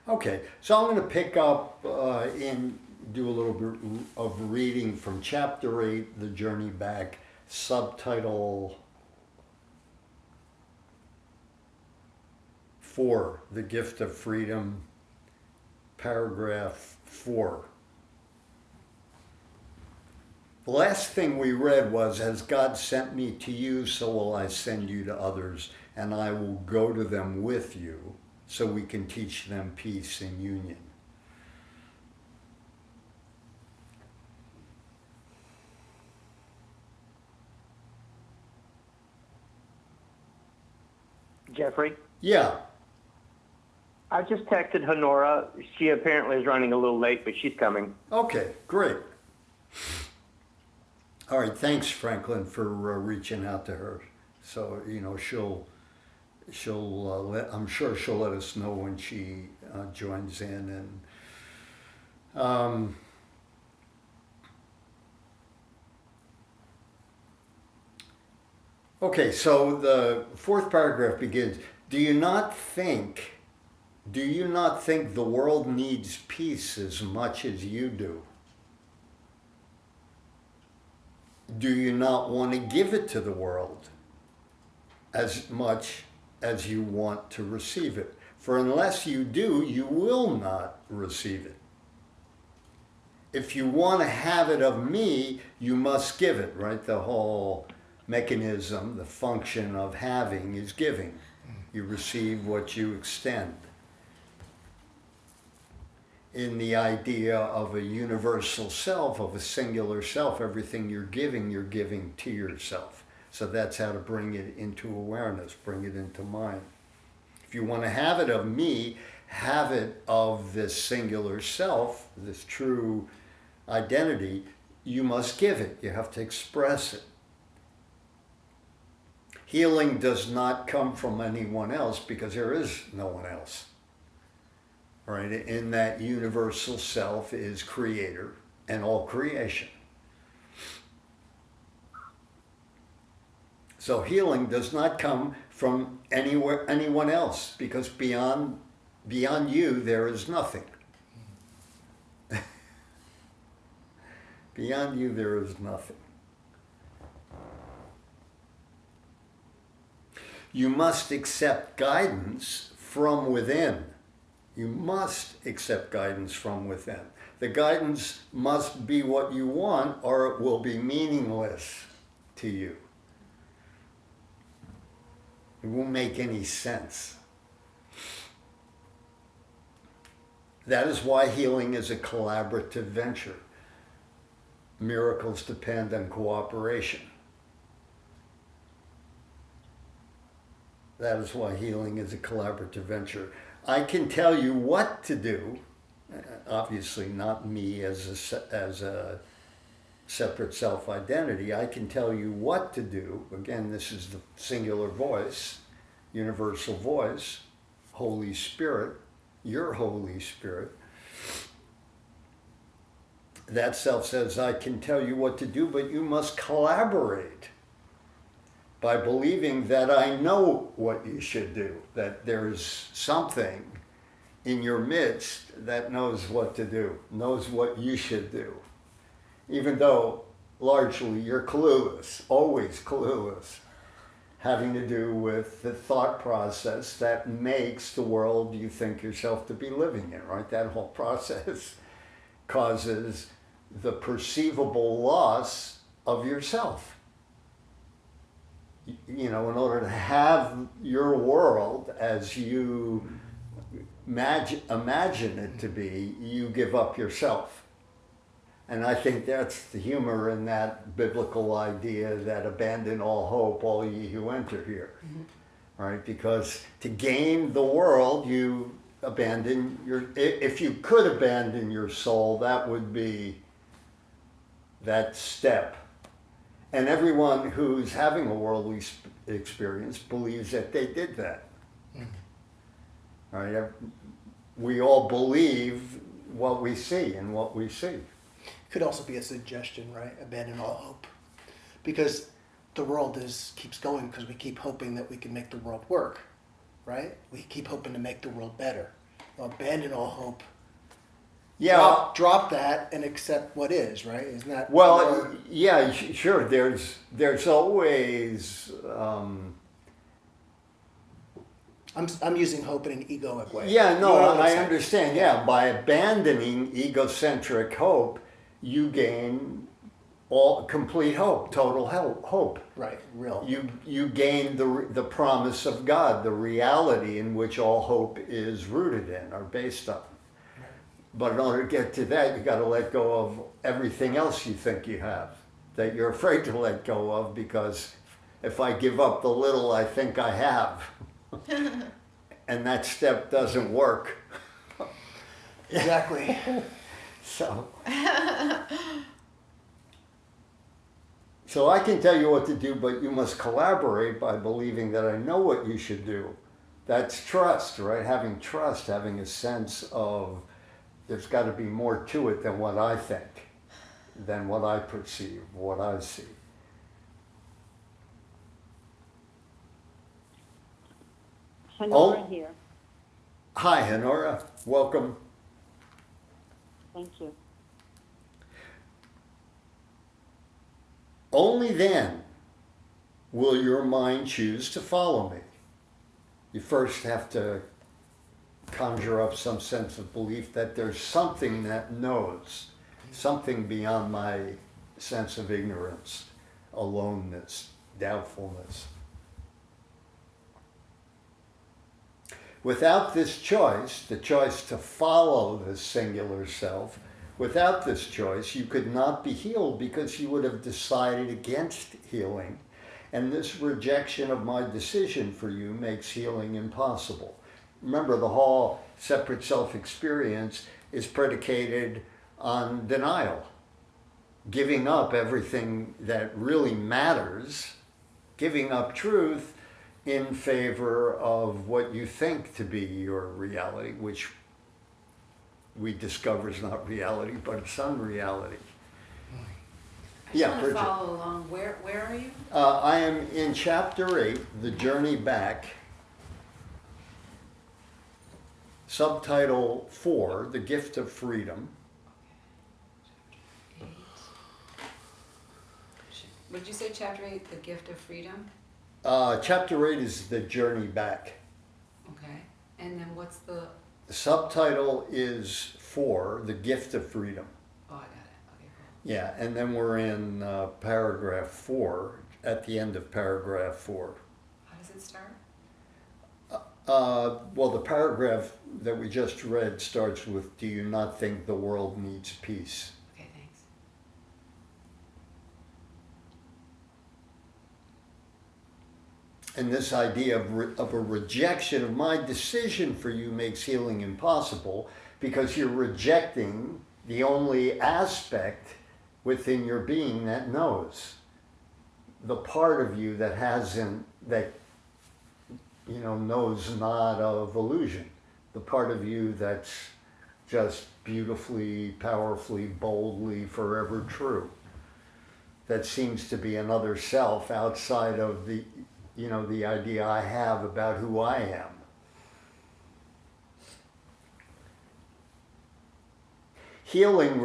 Okay, so I'm going to pick up and do a little bit of reading from Chapter 8, The Journey Back, subtitle 4, The Gift of Freedom, paragraph 4. The last thing we read was, "As God sent me to you, so will I send you to others, and I will go to them with you, so we can teach them peace and union." Jeffrey, Yeah, I just texted Honora. She apparently is running a little late, but she's coming. okay, great. All right, thanks, Franklin, for reaching out to her. So, I'm sure she'll let us know when she joins in. And okay, so the fourth paragraph begins, do you not think the world needs peace as much as you do? Do you not want to give it to the world as much as you want to receive it? For unless you do, you will not receive it. If you want to have it of me, you must give it, right? The whole mechanism, the function of having is giving. You receive what you extend. In the idea of a universal self, of a singular self, everything you're giving to yourself. So that's how to bring it into awareness, bring it into mind. If you want to have it of me, have it of this singular self, this true identity, you must give it. You have to express it. Healing does not come from anyone else because there is no one else. Right? In that universal self is creator and all creation. So healing does not come from anyone else, because beyond you there is nothing. Beyond you there is nothing. You must accept guidance from within. You must accept guidance from within. The guidance must be what you want, or it will be meaningless to you. It won't make any sense. That is why healing is a collaborative venture. Miracles depend on cooperation. That is why healing is a collaborative venture. I can tell you what to do, obviously not me as a separate self-identity. I can tell you what to do. Again, this is the singular voice, universal voice, Holy Spirit, your Holy Spirit. That self says, I can tell you what to do, but you must collaborate by believing that I know what you should do, that there's something in your midst that knows what to do, knows what you should do. Even though largely you're clueless, always clueless, having to do with the thought process that makes the world you think yourself to be living in, right? That whole process causes the perceivable loss of yourself. In order to have your world as you imagine it to be, you give up yourself. And I think that's the humor in that biblical idea that abandon all hope, all ye who enter here. Mm-hmm. Right? Because to gain the world, you abandon if you could abandon your soul, that would be that step. And everyone who's having a worldly experience believes that they did that. Mm-hmm. Right? We all believe what we see and what we see. Could also be a suggestion, right? Abandon all hope. Because the world keeps going because we keep hoping that we can make the world work, right? We keep hoping to make the world better. abandon all hope. Yeah. Drop that and accept what is, right? Isn't that Well, more- yeah, sure. There's always I'm using hope in an egoic way. yeah. No, You know what I'm I saying? understand. Yeah, by abandoning egocentric hope, you gain all complete hope, total hope. Right, real. You gain the promise of God, the reality in which all hope is rooted in or based on. But in order to get to that, you got to let go of everything else you think you have, that you're afraid to let go of, because if I give up the little I think I have, and that step doesn't work, Exactly. so. So I can tell you what to do, but you must collaborate by believing that I know what you should do. That's trust, right? Having trust, having a sense of there's got to be more to it than what I think, than what I perceive, what I see. Honora here. Hi, Honora. Welcome. Thank you. Only then will your mind choose to follow me. You first have to conjure up some sense of belief that there's something that knows, something beyond my sense of ignorance, aloneness, doubtfulness. Without this choice, the choice to follow this singular self, without this choice, you could not be healed because you would have decided against healing. And this rejection of my decision for you makes healing impossible. Remember, the whole separate self experience is predicated on denial, giving up everything that really matters, giving up truth in favor of what you think to be your reality, which we discover is not reality, but it's unreality. I Yeah, just want to Bridget. follow along. Where are you? I am in chapter 8, The Journey Back, subtitle 4, The Gift of Freedom. What did you say, chapter 8, The Gift of Freedom? Chapter 8 is The Journey Back. Okay. And then what's the... The subtitle is 4, The Gift of Freedom. Oh, I got it. Okay, cool. Yeah, and then we're in paragraph 4, at the end of paragraph 4. How does it start? Well, the paragraph that we just read starts with, do you not think the world needs peace? Okay, thanks. And this idea of a rejection of my decision for you makes healing impossible, because you're rejecting the only aspect within your being that knows. The part of you that hasn't, that, you know, knows not of illusion. The part of you that's just beautifully, powerfully, boldly, forever true. That seems to be another self outside of the, you know, the idea I have about who I am. Healing,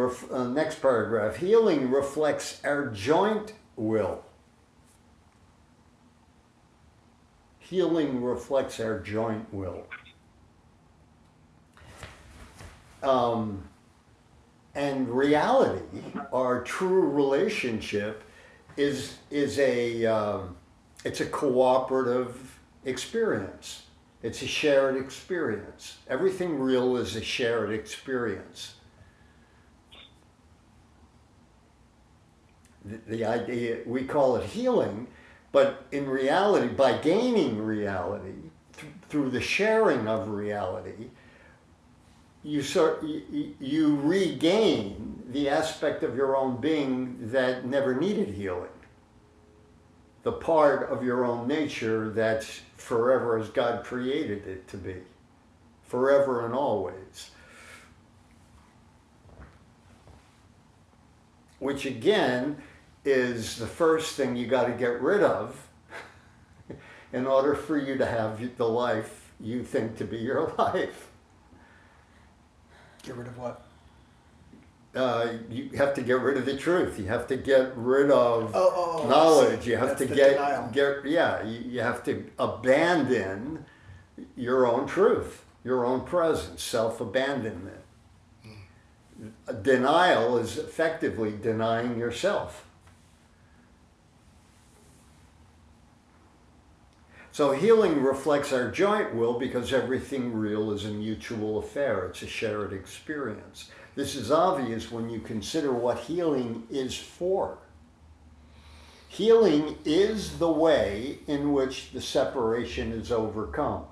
next paragraph, healing reflects our joint will. Healing reflects our joint will. And reality, our true relationship, is a it's a cooperative experience. It's a shared experience. Everything real is a shared experience. The idea, we call it healing, but in reality, by gaining reality, through the sharing of reality, you regain the aspect of your own being that never needed healing. The part of your own nature that's forever as God created it to be. Forever and always. Which again is the first thing you got to get rid of in order for you to have the life you think to be your life. Get rid of what? You have to get rid of the truth. You have to get rid of I knowledge. see. You have That's to the get denial. you have to abandon your own truth, your own presence, self-abandonment. Denial is effectively denying yourself. So healing reflects our joint will because everything real is a mutual affair. It's a shared experience. This is obvious when you consider what healing is for. Healing is the way in which the separation is overcome.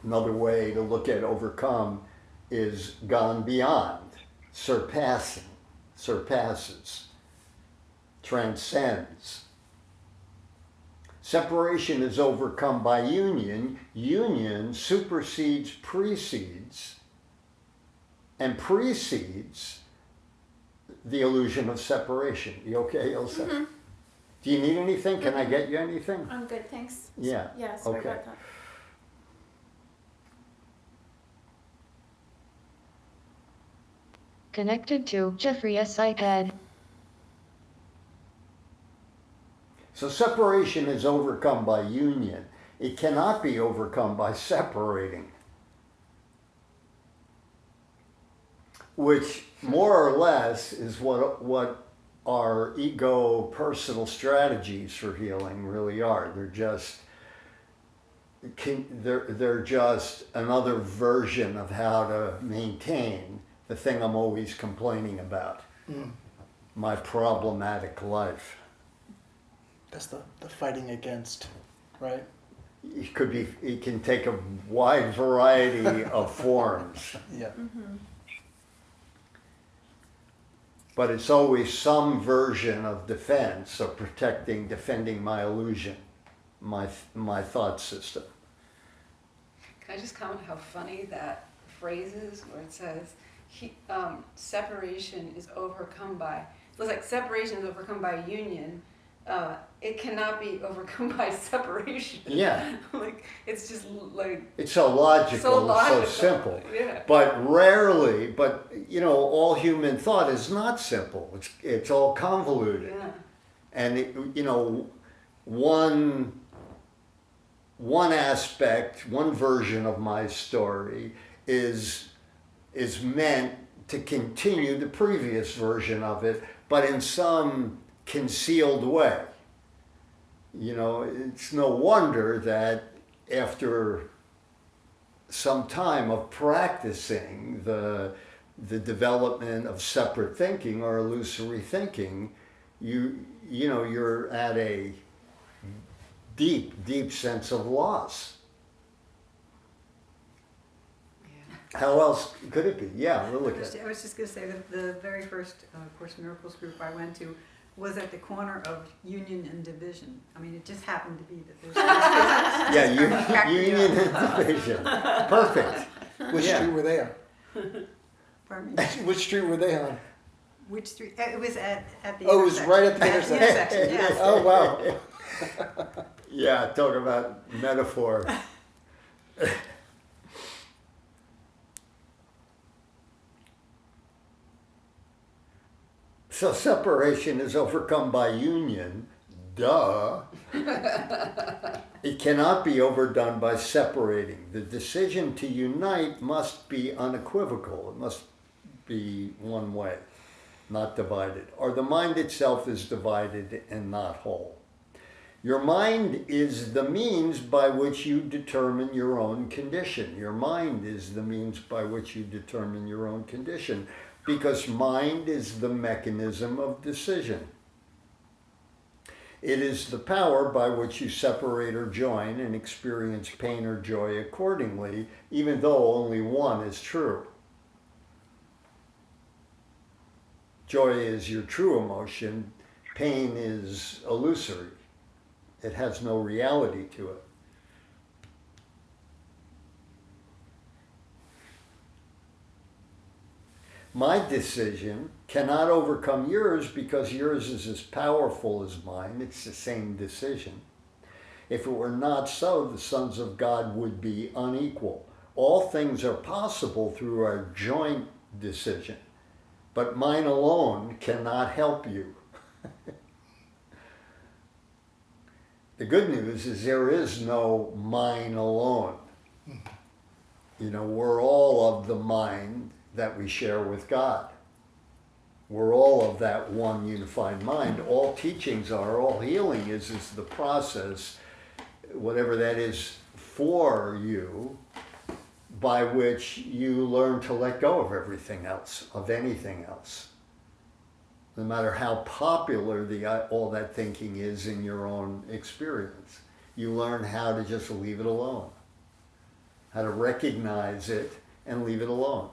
Another way to look at overcome is gone beyond, surpassing, surpasses, transcends. Separation is overcome by union. Union supersedes, precedes, and precedes the illusion of separation. You okay, Ilse? Mm-hmm. Do you need anything? Can I get you anything? I'm good, thanks. Yeah, Yeah, sorry okay. about that. Connected to Jeffrey's iPad. So separation is overcome by union. It cannot be overcome by separating. Which more or less is what our ego personal strategies for healing really are. They're just another version of how to maintain the thing I'm always complaining about. My problematic life. That's the fighting against, right? It can take a wide variety of forms. Yeah. But it's always some version of defense, of defending my illusion, my thought system. Can I just comment how funny that phrase is where it says, separation is overcome by, it looks like separation is overcome by union. It cannot be overcome by separation. Yeah. Like, it's just like, It's so logical, so simple. Yeah. But rarely, all human thought is not simple. It's all convoluted. Yeah. And one aspect, one version of my story is meant to continue the previous version of it, but in some concealed way. It's no wonder that after some time of practicing the development of separate thinking or illusory thinking, you're at a deep sense of loss. How else could it be? Yeah, we'll look at it. I was just going to say that the very first Course in Miracles group I went to was at the corner of Union and Division. I mean, it just happened to be that there's Yeah, union and division. Perfect. Which Yeah. street were they on? Pardon me. Which street were they on? Which street? It was at the Oh, it was intersection. right at the At intersection. intersection, yes. Oh, wow. Yeah, talk about metaphor. So separation is overcome by union. Duh. It cannot be overdone by separating. The decision to unite must be unequivocal. It must be one way, not divided. Or the mind itself is divided and not whole. Your mind is the means by which you determine your own condition. Your mind is the means by which you determine your own condition, because mind is the mechanism of decision. It is the power by which you separate or join and experience pain or joy accordingly, even though only one is true. Joy is your true emotion. Pain is illusory. It has no reality to it. My decision cannot overcome yours because yours is as powerful as mine. It's the same decision. If it were not so, the sons of God would be unequal. all things are possible through our joint decision, but mine alone cannot help you. The good news is there is no mine alone. You know, we're all of the mind that we share with God. We're all of that one unified mind. All teachings are, all healing is the process, whatever that is for you, by which you learn to let go of everything else, of anything else. No matter how popular all that thinking is in your own experience, you learn how to just leave it alone, how to recognize it and leave it alone.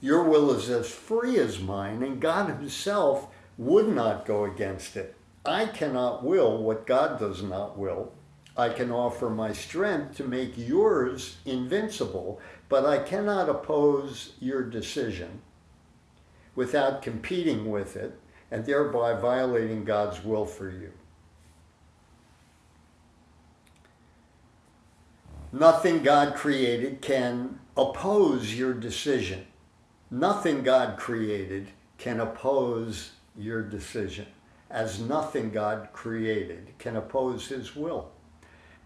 Your will is as free as mine, and God himself would not go against it. I cannot will what God does not will. I can offer my strength to make yours invincible, but I cannot oppose your decision without competing with it and thereby violating God's will for you. Nothing God created can oppose your decision. Nothing God created can oppose your decision, as nothing God created can oppose his will.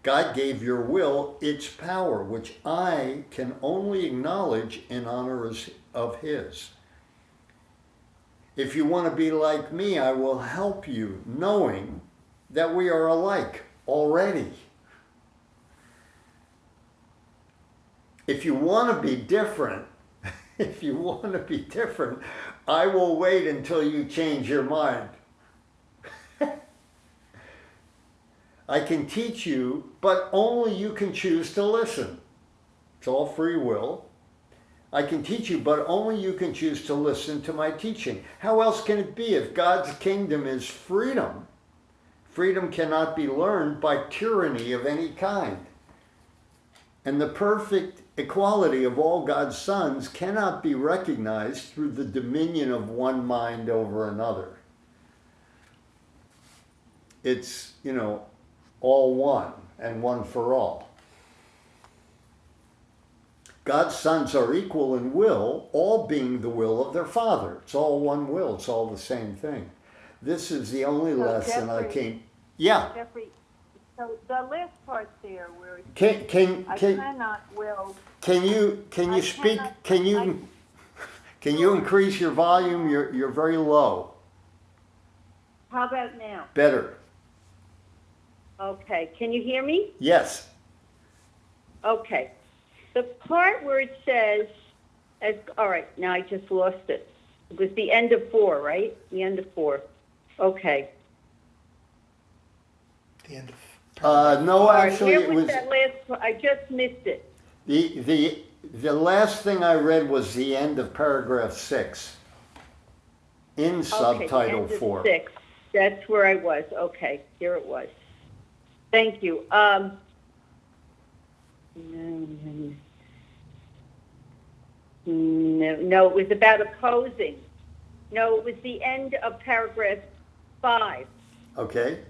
God gave your will its power, which I can only acknowledge in honor of his. If you want to be like me, I will help you, knowing that we are alike already. If you want to be different, I will wait until you change your mind. I can teach you, but only you can choose to listen. It's all free will. I can teach you, but only you can choose to listen to my teaching. How else can it be if God's kingdom is freedom? Freedom cannot be learned by tyranny of any kind. And the perfect equality of all God's sons cannot be recognized through the dominion of one mind over another. It's, all one and one for all. God's sons are equal in will, all being the will of their Father. It's all one will. It's all the same thing. This is the only lesson I came. Yeah. Jeffrey, so the last part there where it Can I cannot will. Can you speak? Can you increase your volume? You're very low. How about now? Better. Okay, can you hear me? Yes. Okay. The part where it says, all right, now I just lost it. It was the end of 4, right? The end of 4. Okay. The end of No, All right, actually, where it was that last part? I just missed it. the last thing I read was the end of paragraph 6 in Okay, subtitle the end 4. of 6. That's where I was. Okay, here it was. Thank you. No, it was about opposing. No, it was the end of paragraph 5. Okay.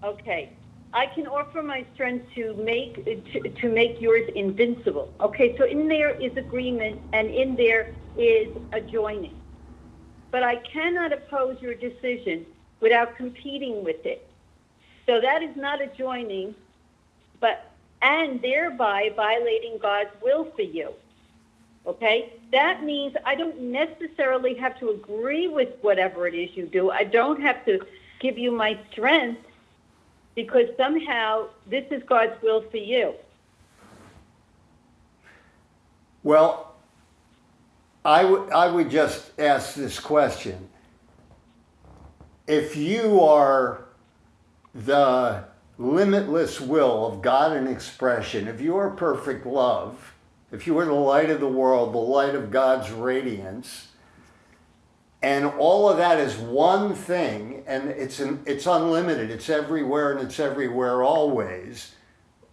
Okay. I can offer my strength to make yours invincible. Okay, so in there is agreement and in there is a joining. But I cannot oppose your decision without competing with it. So that is not a joining, and thereby violating God's will for you. Okay? That means I don't necessarily have to agree with whatever it is you do. I don't have to give you my strength because somehow this is God's will for you. Well, I would just ask this question. If you are the limitless will of God in expression, if you are perfect love, if you are the light of the world, the light of God's radiance, and all of that is one thing, and it's unlimited, it's everywhere and it's everywhere always,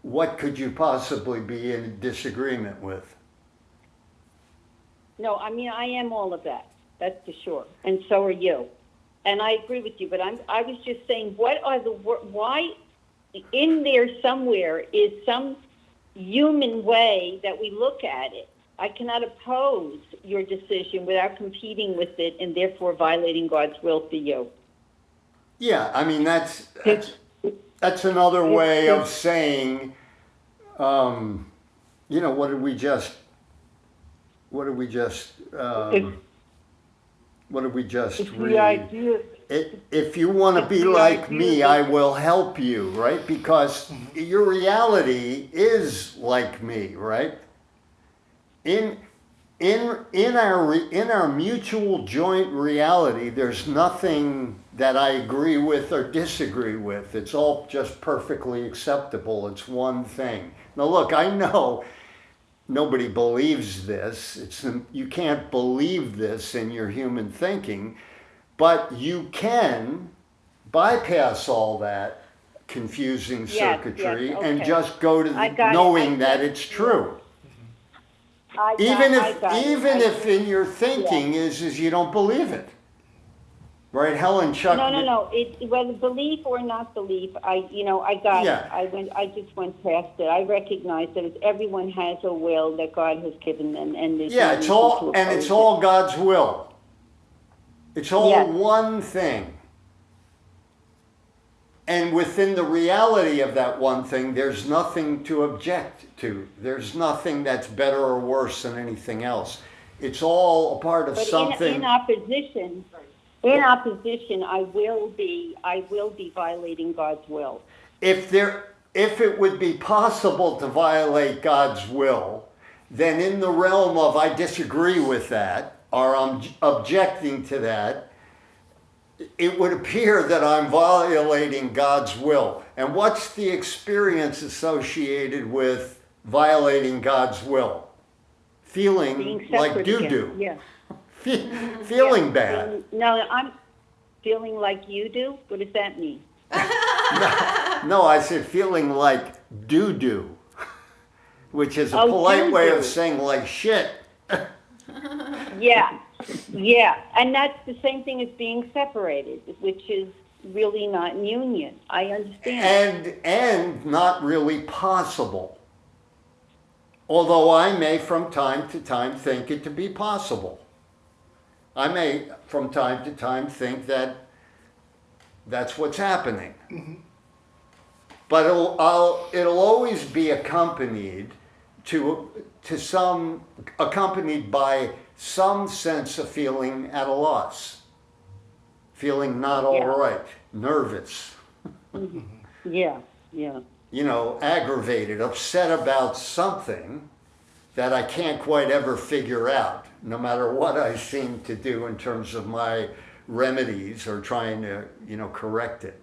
what could you possibly be in disagreement with? No, I mean, I am all of that. That's for sure. And so are you. and I agree with you, but I was just saying, what are why in there somewhere is some human way that we look at it. I cannot oppose your decision without competing with it and therefore violating God's will for you. Yeah, I mean, that's another way of saying, you know, what did we just It's the read? idea. If you want to be the like idea me, that- I will help you, right? Because your reality is like me, right? In our mutual joint reality, there's nothing that I agree with or disagree with. It's all just perfectly acceptable. It's one thing. Now look, I know nobody believes this. You can't believe this in your human thinking, but you can bypass all that confusing Yes, circuitry yes, and okay. just go to I got it. knowing I that get it's true. I Even got if in your thinking is you don't believe it, right? Helen Chuck. No. Whether belief or not belief, I got Yeah. it. I just went past it. I recognize that everyone has a will that God has given them, and there's Yeah, no it's reason all to and it's oppose all God's will. It's all Yes. one thing. And within the reality of that one thing, there's nothing to object to. There's nothing that's better or worse than anything else. It's all a part of But something. in opposition, I will be violating God's will. If it would be possible to violate God's will, then in the realm of I disagree with that or I'm objecting to that, it would appear that I'm violating God's will. And what's the experience associated with violating God's will? Feeling Being like separate doo-doo. again. Feeling bad. No, I'm feeling like you do. What does that mean? No, I said feeling like doo-doo, which is a Oh, polite way of doo-doo. saying like shit. Yeah, and that's the same thing as being separated, which is really not in union. I understand. And not really possible. Although I may from time to time think it to be possible. I may from time to time think that that's what's happening. But it'll always be accompanied accompanied by some sense of feeling at a loss, feeling not all Yeah. right, nervous, Yeah. aggravated, upset about something that I can't quite ever figure out, no matter what I seem to do in terms of my remedies or trying to, correct it.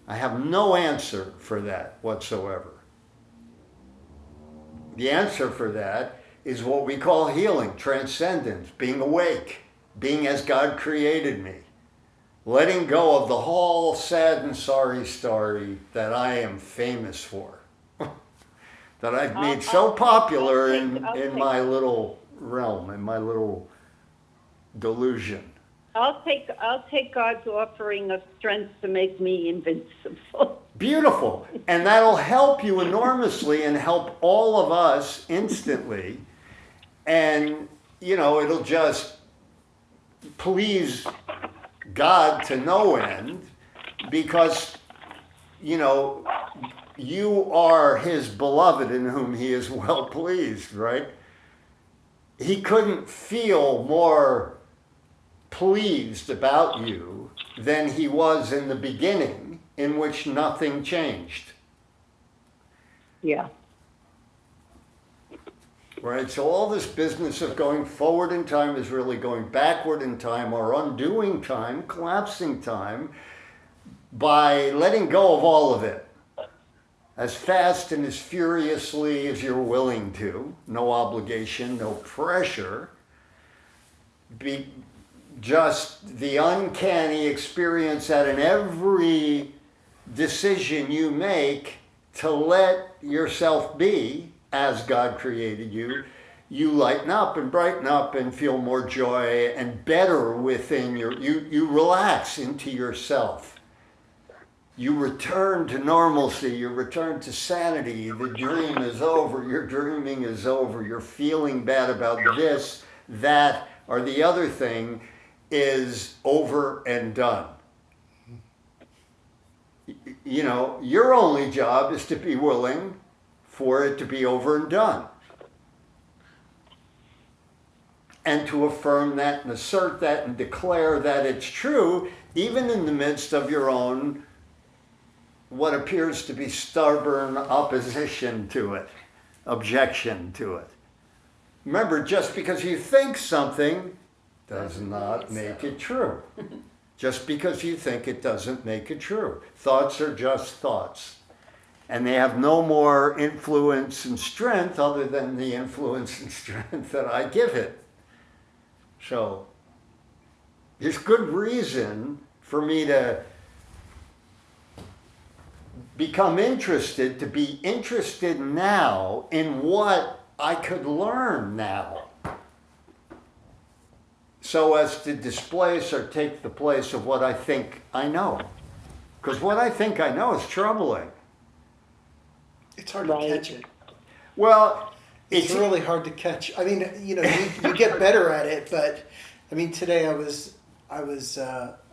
I have no answer for that whatsoever. The answer for that is what we call healing, transcendence, being awake, being as God created me, letting go of the whole sad and sorry story that I am famous for, that I've made so popular in my little realm, in my little delusion. I'll take God's offering of strength to make me invincible. Beautiful. And that'll help you enormously and help all of us instantly. And, it'll just please God to no end because, you are his beloved in whom he is well pleased, right? He couldn't feel more pleased about you than he was in the beginning, in which nothing changed. Yeah. Right? So all this business of going forward in time is really going backward in time or undoing time, collapsing time, by letting go of all of it as fast and as furiously as you're willing to. No obligation, no pressure. Just the uncanny experience that in every decision you make to let yourself be as God created you, you lighten up and brighten up and feel more joy and better within you relax into yourself. You return to normalcy, you return to sanity. The dream is over, your dreaming is over, you're feeling bad about this, that, or the other thing is over and done. You know, your only job is to be willing for it to be over and done. And to affirm that and assert that and declare that it's true, even in the midst of your own what appears to be stubborn opposition to it, objection to it. Remember, just because you think something does not make it true. Just because you think it doesn't make it true. Thoughts are just thoughts. And they have no more influence and strength other than the influence and strength that I give it. So, there's good reason for me to become interested, to be interested now in what I could learn now, so as to displace or take the place of what I think I know. Because what I think I know is troubling. It's hard to catch it. Well, It's really hard to catch. I mean, you know, you get better at it, but I mean, today I was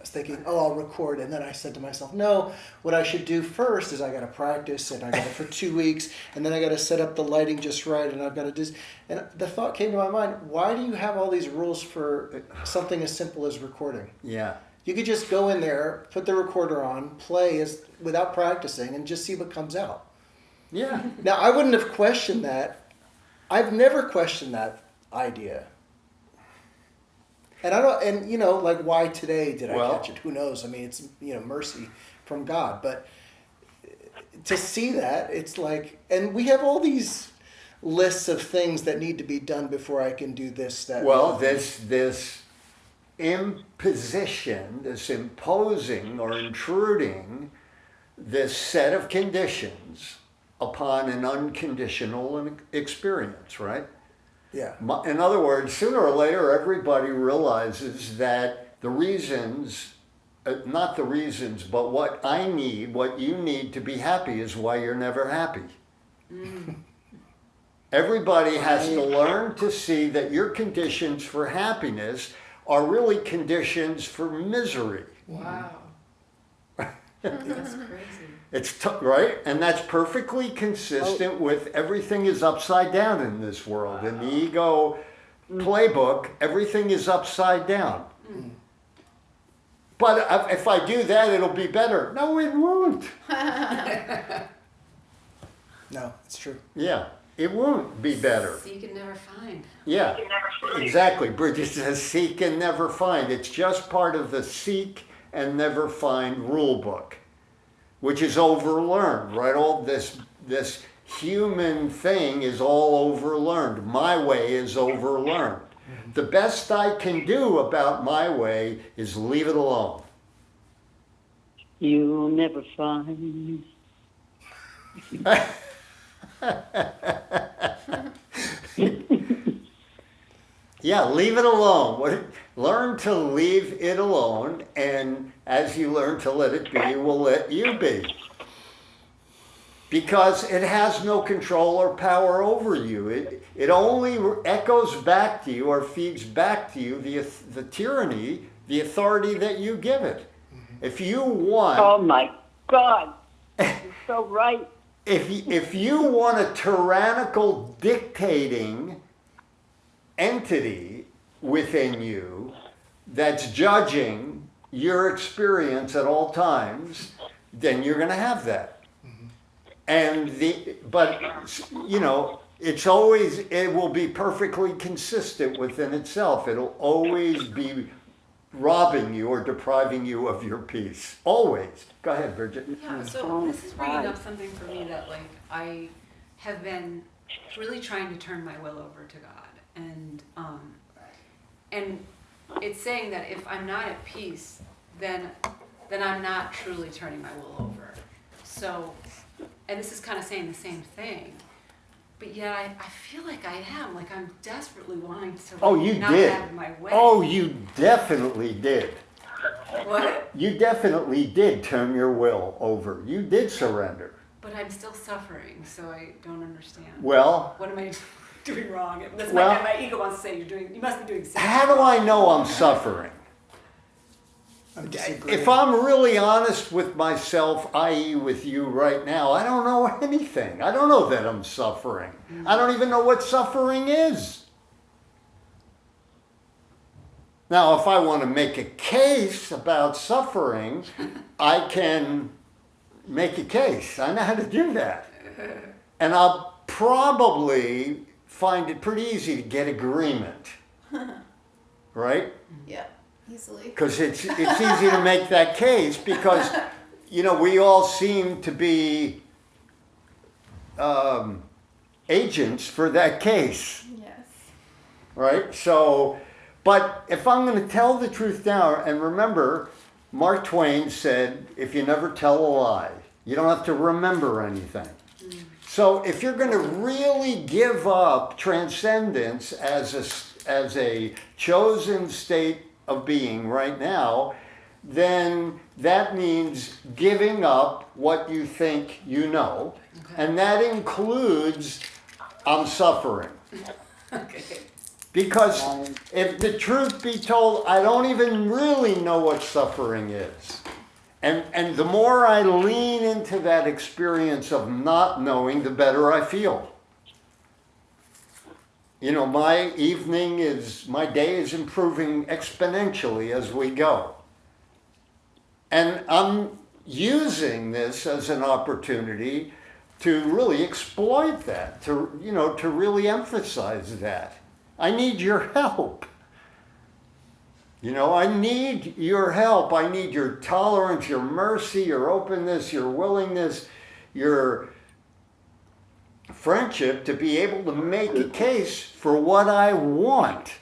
thinking, oh, I'll record, and then I said to myself, no, what I should do first is I got to practice, and I got it for 2 weeks, and then I got to set up the lighting just right, and I've got to do. And the thought came to my mind: why do you have all these rules for something as simple as recording? Yeah. You could just go in there, put the recorder on, play without practicing, and just see what comes out. Yeah. Now, I wouldn't have questioned that. I've never questioned that idea. And I don't, and you know, like, why today did I catch it? Who knows? I mean, it's, you know, mercy from God. But to see that, it's like, and we have all these lists of things that need to be done before I can do this, that. Well, this imposition, this imposing or intruding this set of conditions upon an unconditional experience, right? Yeah. In other words, sooner or later, everybody realizes that the reasons, not the reasons, but what I need, what you need to be happy is why you're never happy. Everybody has to learn to see that your conditions for happiness are really conditions for misery. Wow. That's crazy. It's right, and that's perfectly consistent with everything is upside down in this world. In the ego playbook, everything is upside down. But if I do that, it'll be better. No, it won't. No, it's true. Yeah, it won't be better. Seek and never find. Yeah, exactly. Bridget says seek and never find. It's just part of the seek and never find rule book, which is overlearned, right? All this human thing is all overlearned. My way is overlearned. The best I can do about my way is leave it alone. You'll never find. Yeah, leave it alone. Learn to leave it alone, and as you learn to let it be, it will let you be. Because it has no control or power over you. It only echoes back to you or feeds back to you the tyranny, the authority that you give it. If you want... Oh my God, you're so right. If you want a tyrannical dictating entity within you that's judging your experience at all times, then you're going to have that. But you know, it will be perfectly consistent within itself. It'll always be robbing you or depriving you of your peace. Always. Go ahead, Bridget. Yeah, so this is bringing up something for me that, like, I have been really trying to turn my will over to God. And it's saying that if I'm not at peace, then I'm not truly turning my will over. So, and this is kind of saying the same thing, But yeah, I feel like I am. Like I'm desperately wanting to Oh, you not did. have my way. Oh, you definitely did. What? You definitely did turn your will over. You did surrender. But I'm still suffering, so I don't understand. Well, What am I doing wrong? That's Well- my ego wants to say you must be doing something. how do I know I'm suffering? I'm disagreeing. If I'm really honest with myself, i.e. with you right now, I don't know anything. I don't know that I'm suffering. I don't even know what suffering is. Now, if I want to make a case about suffering, I can make a case. I know how to do that. And I'll probably find it pretty easy to get agreement. Right? Yeah, easily. Because it's easy to make that case because, we all seem to be agents for that case, Yes. right? So, but if I'm going to tell the truth now, and remember, Mark Twain said, if you never tell a lie, you don't have to remember anything. So if you're going to really give up transcendence as a chosen state of being right now, then that means giving up what you think you know, and that includes I'm suffering. Okay. Because if the truth be told, I don't even really know what suffering is. And the more I lean into that experience of not knowing, the better I feel. My day is improving exponentially as we go. And I'm using this as an opportunity to really exploit that, to really emphasize that. I need your help. I need your help. I need your tolerance, your mercy, your openness, your willingness, your friendship to be able to make a case for what I want.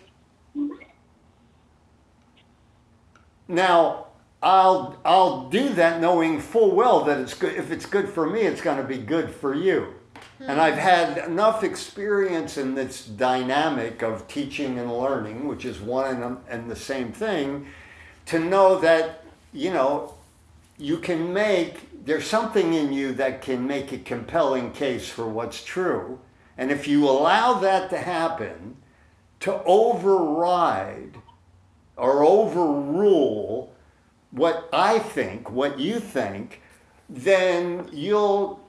Now, I'll do that knowing full well that it's good. If it's good for me, it's going to be good for you. And I've had enough experience in this dynamic of teaching and learning, which is one and the same thing, to know that, there's something in you that can make a compelling case for what's true. And if you allow that to happen, to override or overrule what I think, what you think, then it'll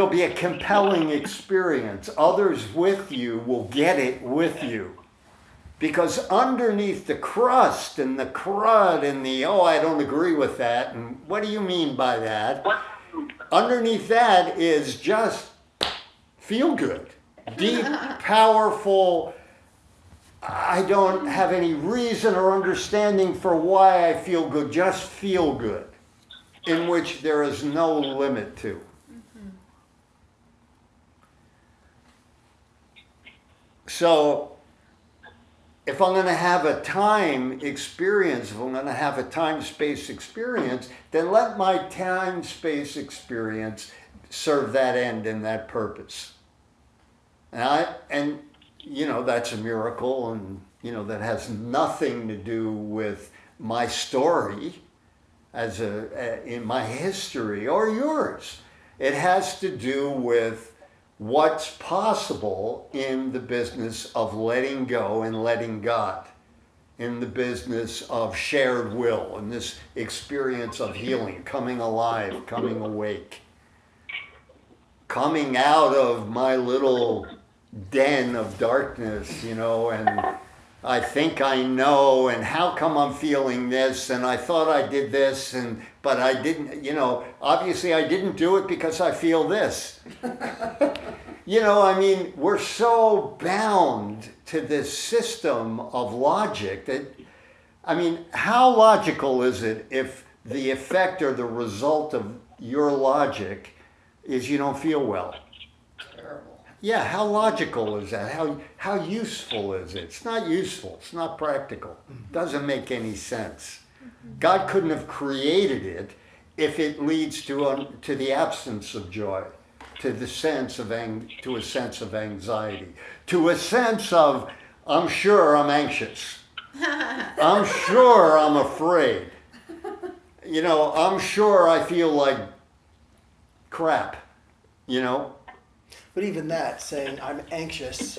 be a compelling experience. Others with you will get it with you. Because underneath the crust and the crud and I don't agree with that, and what do you mean by that? Underneath that is just feel good. Deep, powerful, I don't have any reason or understanding for why I feel good, just feel good, in which there is no limit to. So, if I'm going to have a time experience, if I'm going to have a time-space experience, then let my time-space experience serve that end and that purpose. And that's a miracle, and that has nothing to do with my story in my history or yours. It has to do with what's possible in the business of letting go and letting God, in the business of shared will, and this experience of healing, coming alive, coming awake, coming out of my little den of darkness, and I think I know, and how come I'm feeling this, and I thought I did this, but I didn't, obviously I didn't do it because I feel this. We're so bound to this system of logic that, how logical is it if the effect or the result of your logic is you don't feel well? Terrible. Yeah, how logical is that? How useful is it? It's not useful. It's not practical. It doesn't make any sense. God couldn't have created it if it leads to the absence of joy. to the sense of to a sense of anxiety, to a sense of I'm sure I'm anxious. I'm sure I'm afraid. You know, I'm sure I feel like crap, you know? But even that, saying I'm anxious,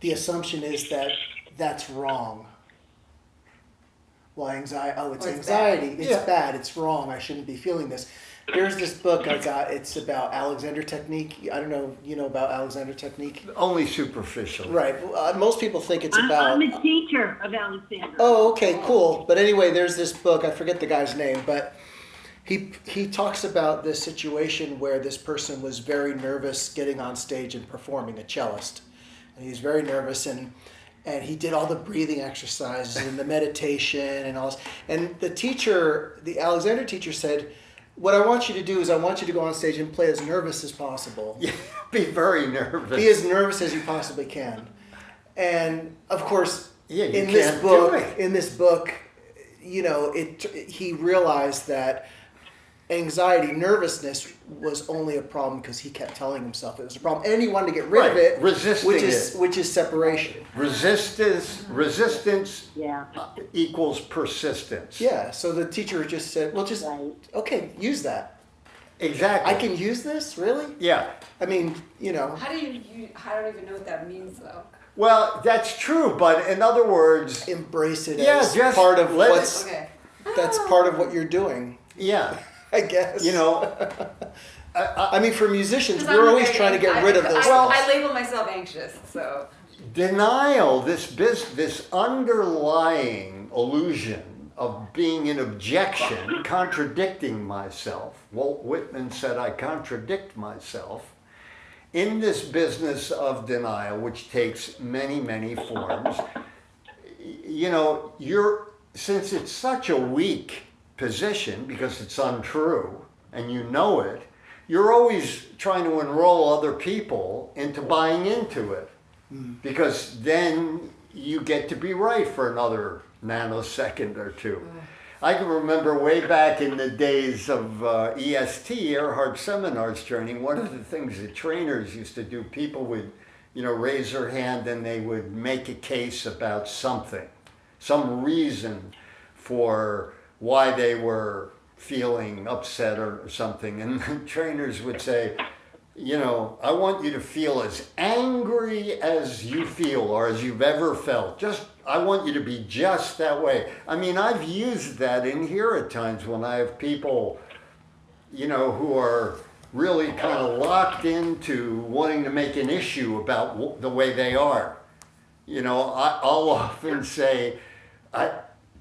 the assumption is that that's wrong. Well, anxiety, oh, it's Or it's anxiety. bad. It's Yeah. bad. It's wrong. I shouldn't be feeling this. There's this book I got. It's about Alexander technique. I don't know, you know about Alexander technique? Only superficially. Right. Most people think it's I'm about. a teacher of Alexander. Oh, okay, cool. But anyway, there's this book. I forget the guy's name, but he talks about this situation where this person was very nervous getting on stage and performing, a cellist, and he's very nervous and he did all the breathing exercises and the meditation and all this. And the teacher, the Alexander teacher, said, "What I want you to do is I want you to go on stage and play as nervous as possible. Yeah, be very nervous. Be as nervous as you possibly can." And of course, Yeah, you in this can't do book, it. you know, he realized that anxiety, nervousness was only a problem because he kept telling himself it was a problem, and he wanted to get rid of Right, it, resisting which is separation. Resistance Yeah. equals persistence. Yeah. So the teacher just said, "Well, just Right. okay, use that. Exactly. I can use this, really? Yeah. I mean, you know." How do you, I don't even know what that means though. Well, that's true, but in other words, Embrace it Yeah, as just part of let it- what's Okay. that's part of what you're doing, yeah, I guess. you know, I mean, for musicians, 'Cause we're I'm always very- trying to get rid of those. I label myself anxious, so. denial, this underlying illusion of being an objection, contradicting myself. Walt Whitman said, I contradict myself. In this business of denial, which takes many, many forms, you know, since it's such a weak position because it's untrue and you know it, you're always trying to enroll other people into buying into it. Because then you get to be right for another nanosecond or two. I can remember way back in the days of EST, Earhart Seminars training, one of the things that trainers used to do, people would, you know, raise their hand and they would make a case about something, some reason for why they were feeling upset or something. And the trainers would say, you know, I want you to feel as angry as you feel or as you've ever felt. I want you to be just that way. I mean, I've used that in here at times when I have people, you know, who are really kind of locked into wanting to make an issue about the way they are. You know, I'll often say,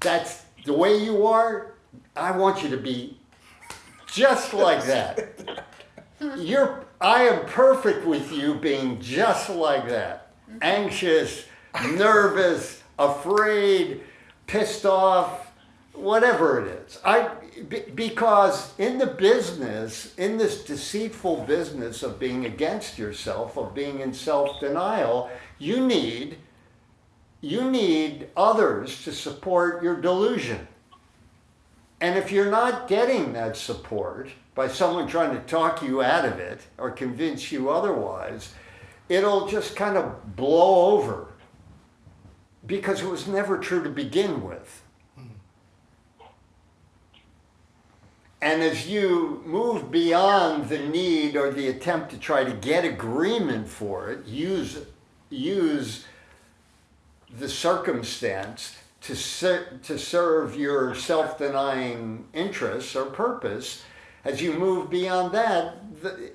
that's the way you are. I want you to be just like that. I am perfect with you being just like that. Anxious, nervous, afraid, pissed off, whatever it is. Because in the business, in this deceitful business of being against yourself, of being in self-denial, you need others to support your delusion. And if you're not getting that support by someone trying to talk you out of it or convince you otherwise, it'll just kind of blow over because it was never true to begin with. And as you move beyond the need or the attempt to try to get agreement for it, use the circumstance to serve your self-denying interests or purpose, as you move beyond that,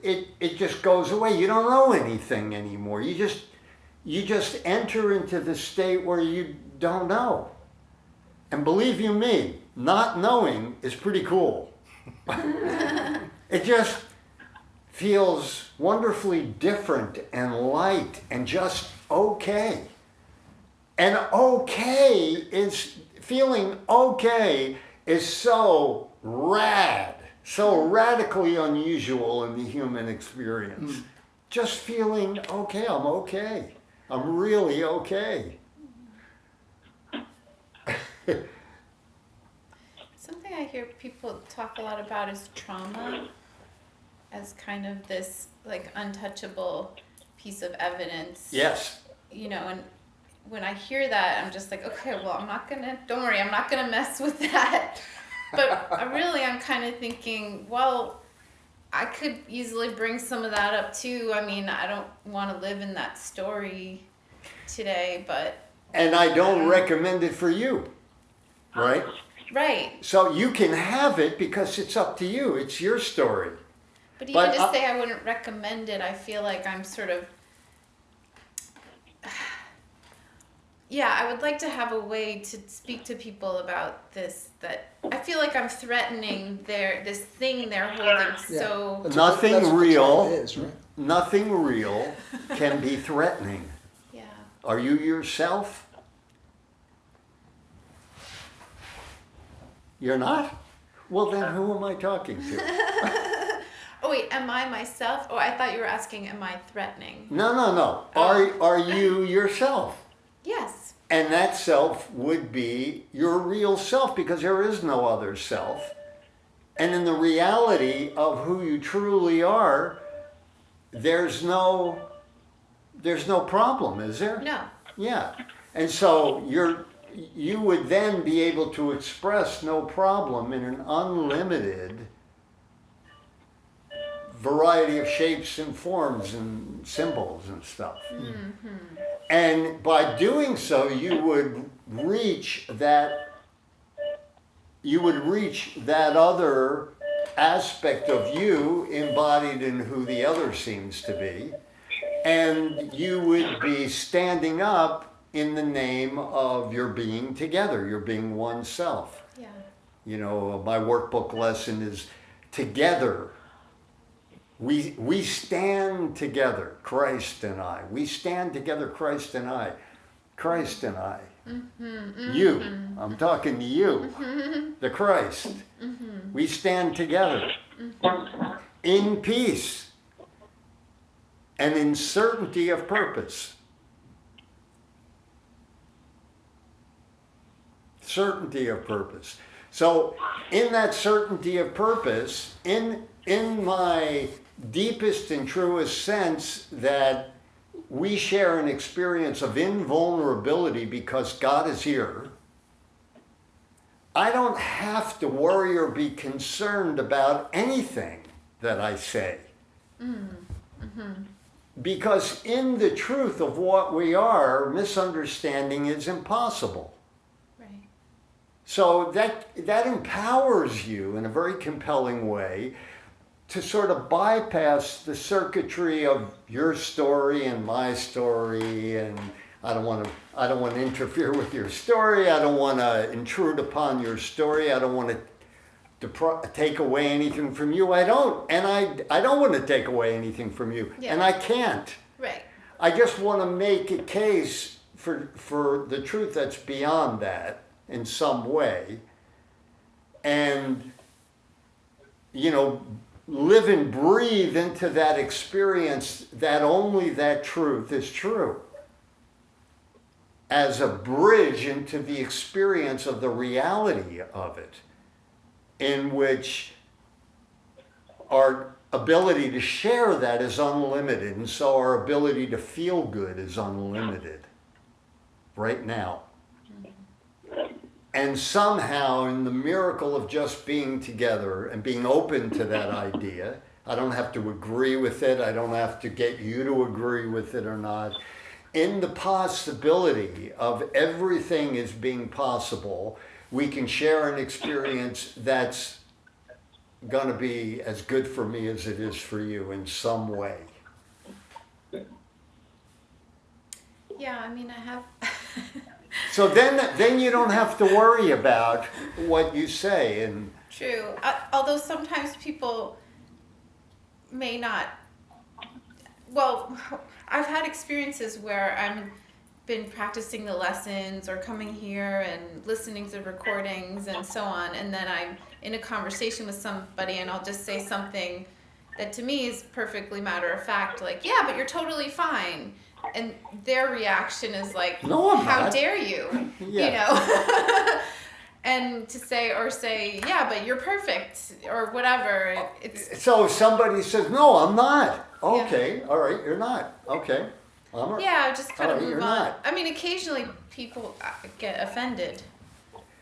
it just goes away. You don't know anything anymore. You just enter into the state where you don't know. And believe you me, not knowing is pretty cool. It just feels wonderfully different and light and just okay. And feeling okay is so rad, so radically unusual in the human experience. Just feeling okay, I'm okay. I'm really okay. Something I hear people talk a lot about is trauma. as kind of this like untouchable piece of evidence. Yes. You know, and when I hear that, I'm just like, okay, well, don't worry, I'm not gonna mess with that. But I'm kind of thinking, well, I could easily bring some of that up too. I mean, I don't want to live in that story today, but. And I don't recommend it for you, right? Right. So you can have it because it's up to you. It's your story. But even But to say I wouldn't recommend it, I feel like I'm sort of. Yeah, I would like to have a way to speak to people about this. That I feel like I'm threatening this thing they're holding so. That's Nothing what the real. trauma is, right? Nothing real can be threatening. Yeah. Are you yourself? You're not? Well, then who am I talking to? Oh wait, am I myself? Oh, I thought you were asking, am I threatening? No. Oh. Are you yourself? Yes. And that self would be your real self because there is no other self. And in the reality of who you truly are, there's no problem, is there? No. Yeah. And so you would then be able to express no problem in an unlimited variety of shapes and forms and symbols and stuff. Mm-hmm. And by doing so, you would reach that other aspect of you embodied in who the other seems to be. And you would be standing up in the name of your being together, your being one self. Yeah. You know, my workbook lesson is together. We stand together, Christ and I. We stand together, Christ and I. Christ and I. Mm-hmm, You. I'm talking to you. The Christ. We stand together in peace and in certainty of purpose. Certainty of purpose. So in that certainty of purpose, in my deepest and truest sense that we share an experience of invulnerability because God is here, I don't have to worry or be concerned about anything that I say. Because in the truth of what we are, misunderstanding is impossible. Right. So that empowers you in a very compelling way to sort of bypass the circuitry of your story and my story, and I don't want to interfere with your story. I don't want to intrude upon your story. I don't want to take away anything from you. I don't want to take away anything from you, and I can't. Right. I just want to make a case for the truth that's beyond that in some way, and live and breathe into that experience that only that truth is true, as a bridge into the experience of the reality of it, in which our ability to share that is unlimited, and so our ability to feel good is unlimited right now. And somehow, in the miracle of just being together and being open to that idea, I don't have to agree with it, I don't have to get you to agree with it or not. In the possibility of everything as being possible, we can share an experience that's going to be as good for me as it is for you in some way. Yeah, I mean, I have. So then you don't have to worry about what you say. And True. Although sometimes people may not. Well, I've had experiences where I've been practicing the lessons or coming here and listening to recordings and so on, and then I'm in a conversation with somebody and I'll just say something that to me is perfectly matter of fact, like, yeah, but you're totally fine. And their reaction is like, no, I'm how not. dare you? Yeah. You know? and to say, yeah, but you're perfect or whatever. It's So if somebody says, no, I'm not. Okay, all right, you're not. Okay. yeah, just kind all of right, move you're on. not. I mean, occasionally people get offended,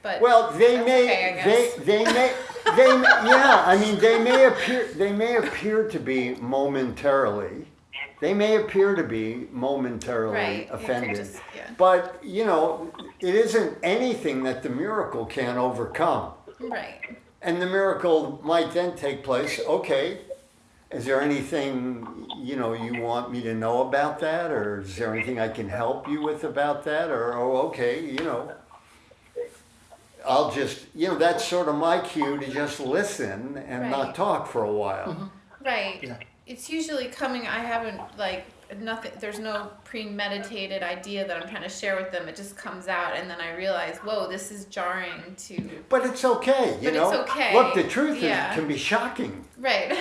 but Well, they that's may, okay, I guess. yeah. I mean, they may appear to be momentarily. They may appear to be momentarily Right, yeah, offended, yeah. but you know, it isn't anything that the miracle can't overcome. Right. And the miracle might then take place. Okay, is there anything you know you want me to know about that, or is there anything I can help you with about that, or oh, okay, you know. I'll just, you know, that's sort of my cue to just listen and not Right. talk for a while. Right. Yeah. It's usually coming. I haven't like nothing. There's no premeditated idea that I'm trying to share with them. It just comes out, and then I realize, whoa, this is jarring to. But it's okay, you But know. it's okay. Look, the truth is, Yeah. it can be shocking. Right.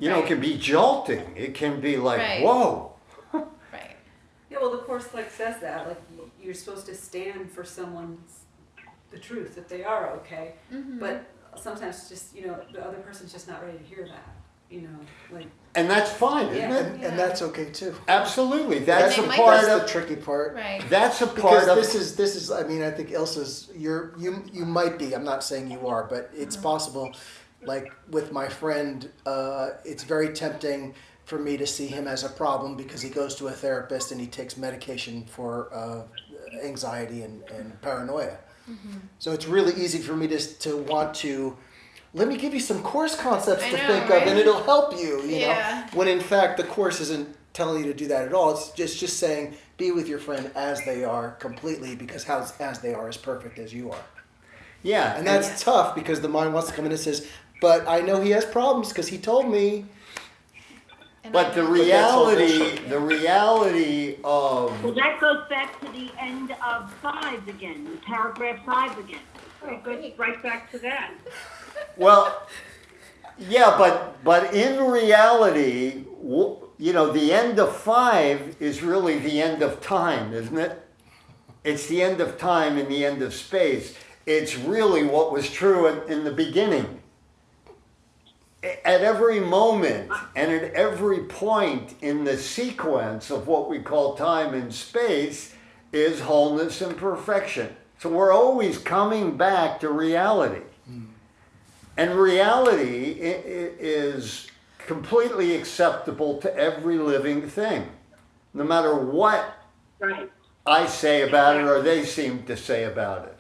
You know, it can be jolting. It can be like, Right. whoa. Right. Yeah, well, the course like says that, like you're supposed to stand for someone's, the truth, that they are okay. Mm-hmm. But sometimes just, you know, the other person's just not ready to hear that, you know, like. And that's fine, isn't Yeah. it? And that's okay too. Absolutely. That's they a might part That's the of. tricky part. Right. That's a part Because of. this is I mean I think Ilsa's you might be, I'm not saying you are, but it's possible, like with my friend, it's very tempting for me to see him as a problem because he goes to a therapist and he takes medication for anxiety and paranoia. So it's really easy for me to want to, let me give you some course concepts I to know, think of right? and it'll help you, you Yeah. know, when in fact the course isn't telling you to do that at all. It's just saying be with your friend as they are completely, because as they are as perfect as you are. Yeah. And that's tough because the mind wants to come in and says, but I know he has problems because he told me. And But I the know- reality of. Well, that goes back to the end of 5 again, paragraph 5 again. It goes right back to that. Well, yeah, but in reality, you know, the end of 5 is really the end of time, isn't it? It's the end of time and the end of space. It's really what was true in the beginning. At every moment and at every point in the sequence of what we call time and space is wholeness and perfection. So we're always coming back to reality. And reality is completely acceptable to every living thing, no matter what Right. I say about it or they seem to say about it.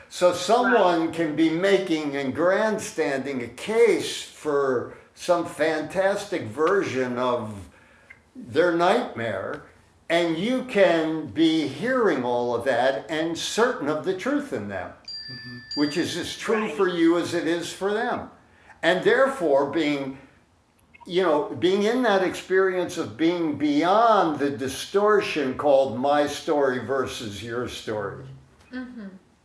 So someone can be making and grandstanding a case for some fantastic version of their nightmare, and you can be hearing all of that and certain of the truth in them, which is as true for you as it is for them. And therefore being in that experience of being beyond the distortion called my story versus your story.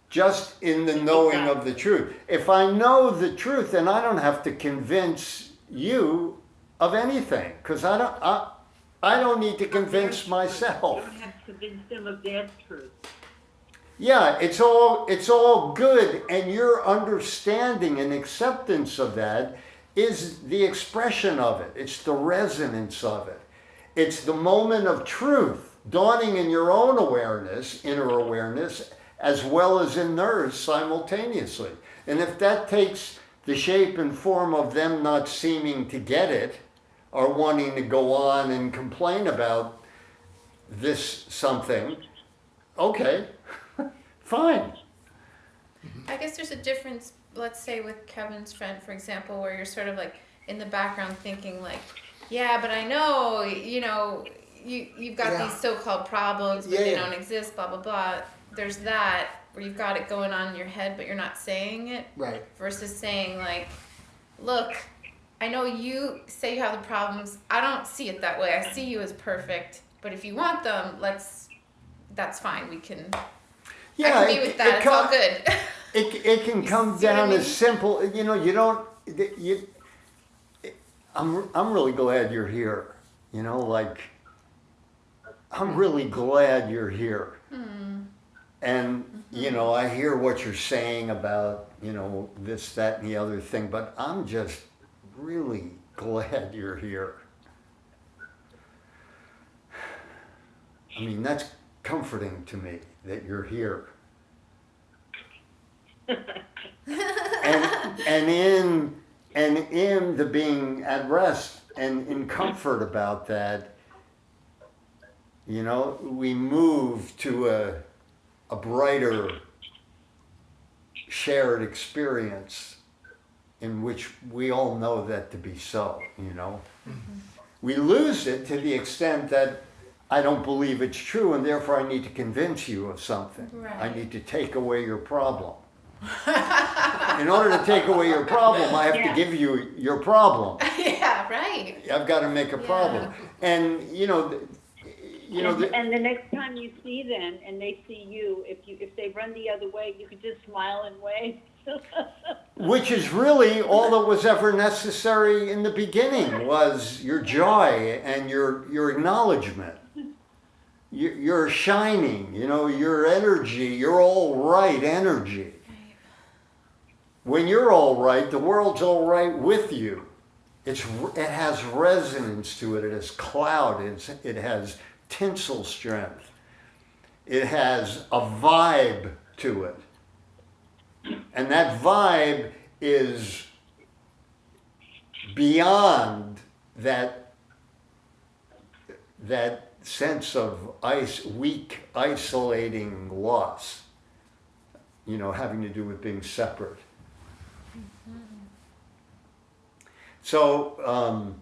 Just in the knowing of the truth. If I know the truth, then I don't have to convince you of anything, because I don't need to convince You myself. don't have to convince them of their truth. Yeah, it's all good, and your understanding and acceptance of that is the expression of it. It's the resonance of it. It's the moment of truth dawning in your own awareness, inner awareness, as well as in theirs simultaneously. And if that takes the shape and form of them not seeming to get it, or wanting to go on and complain about this something, okay, fine. I guess there's a difference, let's say with Kevin's friend, for example, where you're sort of like in the background thinking like, yeah, but I know, you know, you've got Yeah. these so-called problems, but Yeah, they yeah. don't exist, blah, blah, blah. There's that where you've got it going on in your head, but you're not saying it, Right. versus saying like, look, I know you say you have the problems. I don't see it that way. I see you as perfect, but if you want them, that's fine. We can, I can be with that. It's all good. It can come see what I down mean? as simple, you know, you don't, I'm really glad you're here, you know, like, I'm really glad you're here. And you know, I hear what you're saying about, you know, this, that, and the other thing, but I'm just really glad you're here. I mean, that's comforting to me that you're here. And in the being at rest and in comfort about that, you know, we move to a brighter shared experience in which we all know that to be so, you know. Mm-hmm. We lose it to the extent that I don't believe it's true and therefore I need to convince you of something. Right. I need to take away your problem. In order to take away your problem, I have to give you your problem. Yeah, right. I've got to make a problem. And, you know, and the next time you see them and they see you, if they run the other way, you could just smile and wave. Which is really all that was ever necessary in the beginning, was your joy and your acknowledgement. You're shining, you know, your energy, your all right energy. When you're all right, the world's all right with you. It has resonance to it. It has cloud. It has tinsel strength. It has a vibe to it. And that vibe is beyond that sense of weak, isolating loss, you know, having to do with being separate. So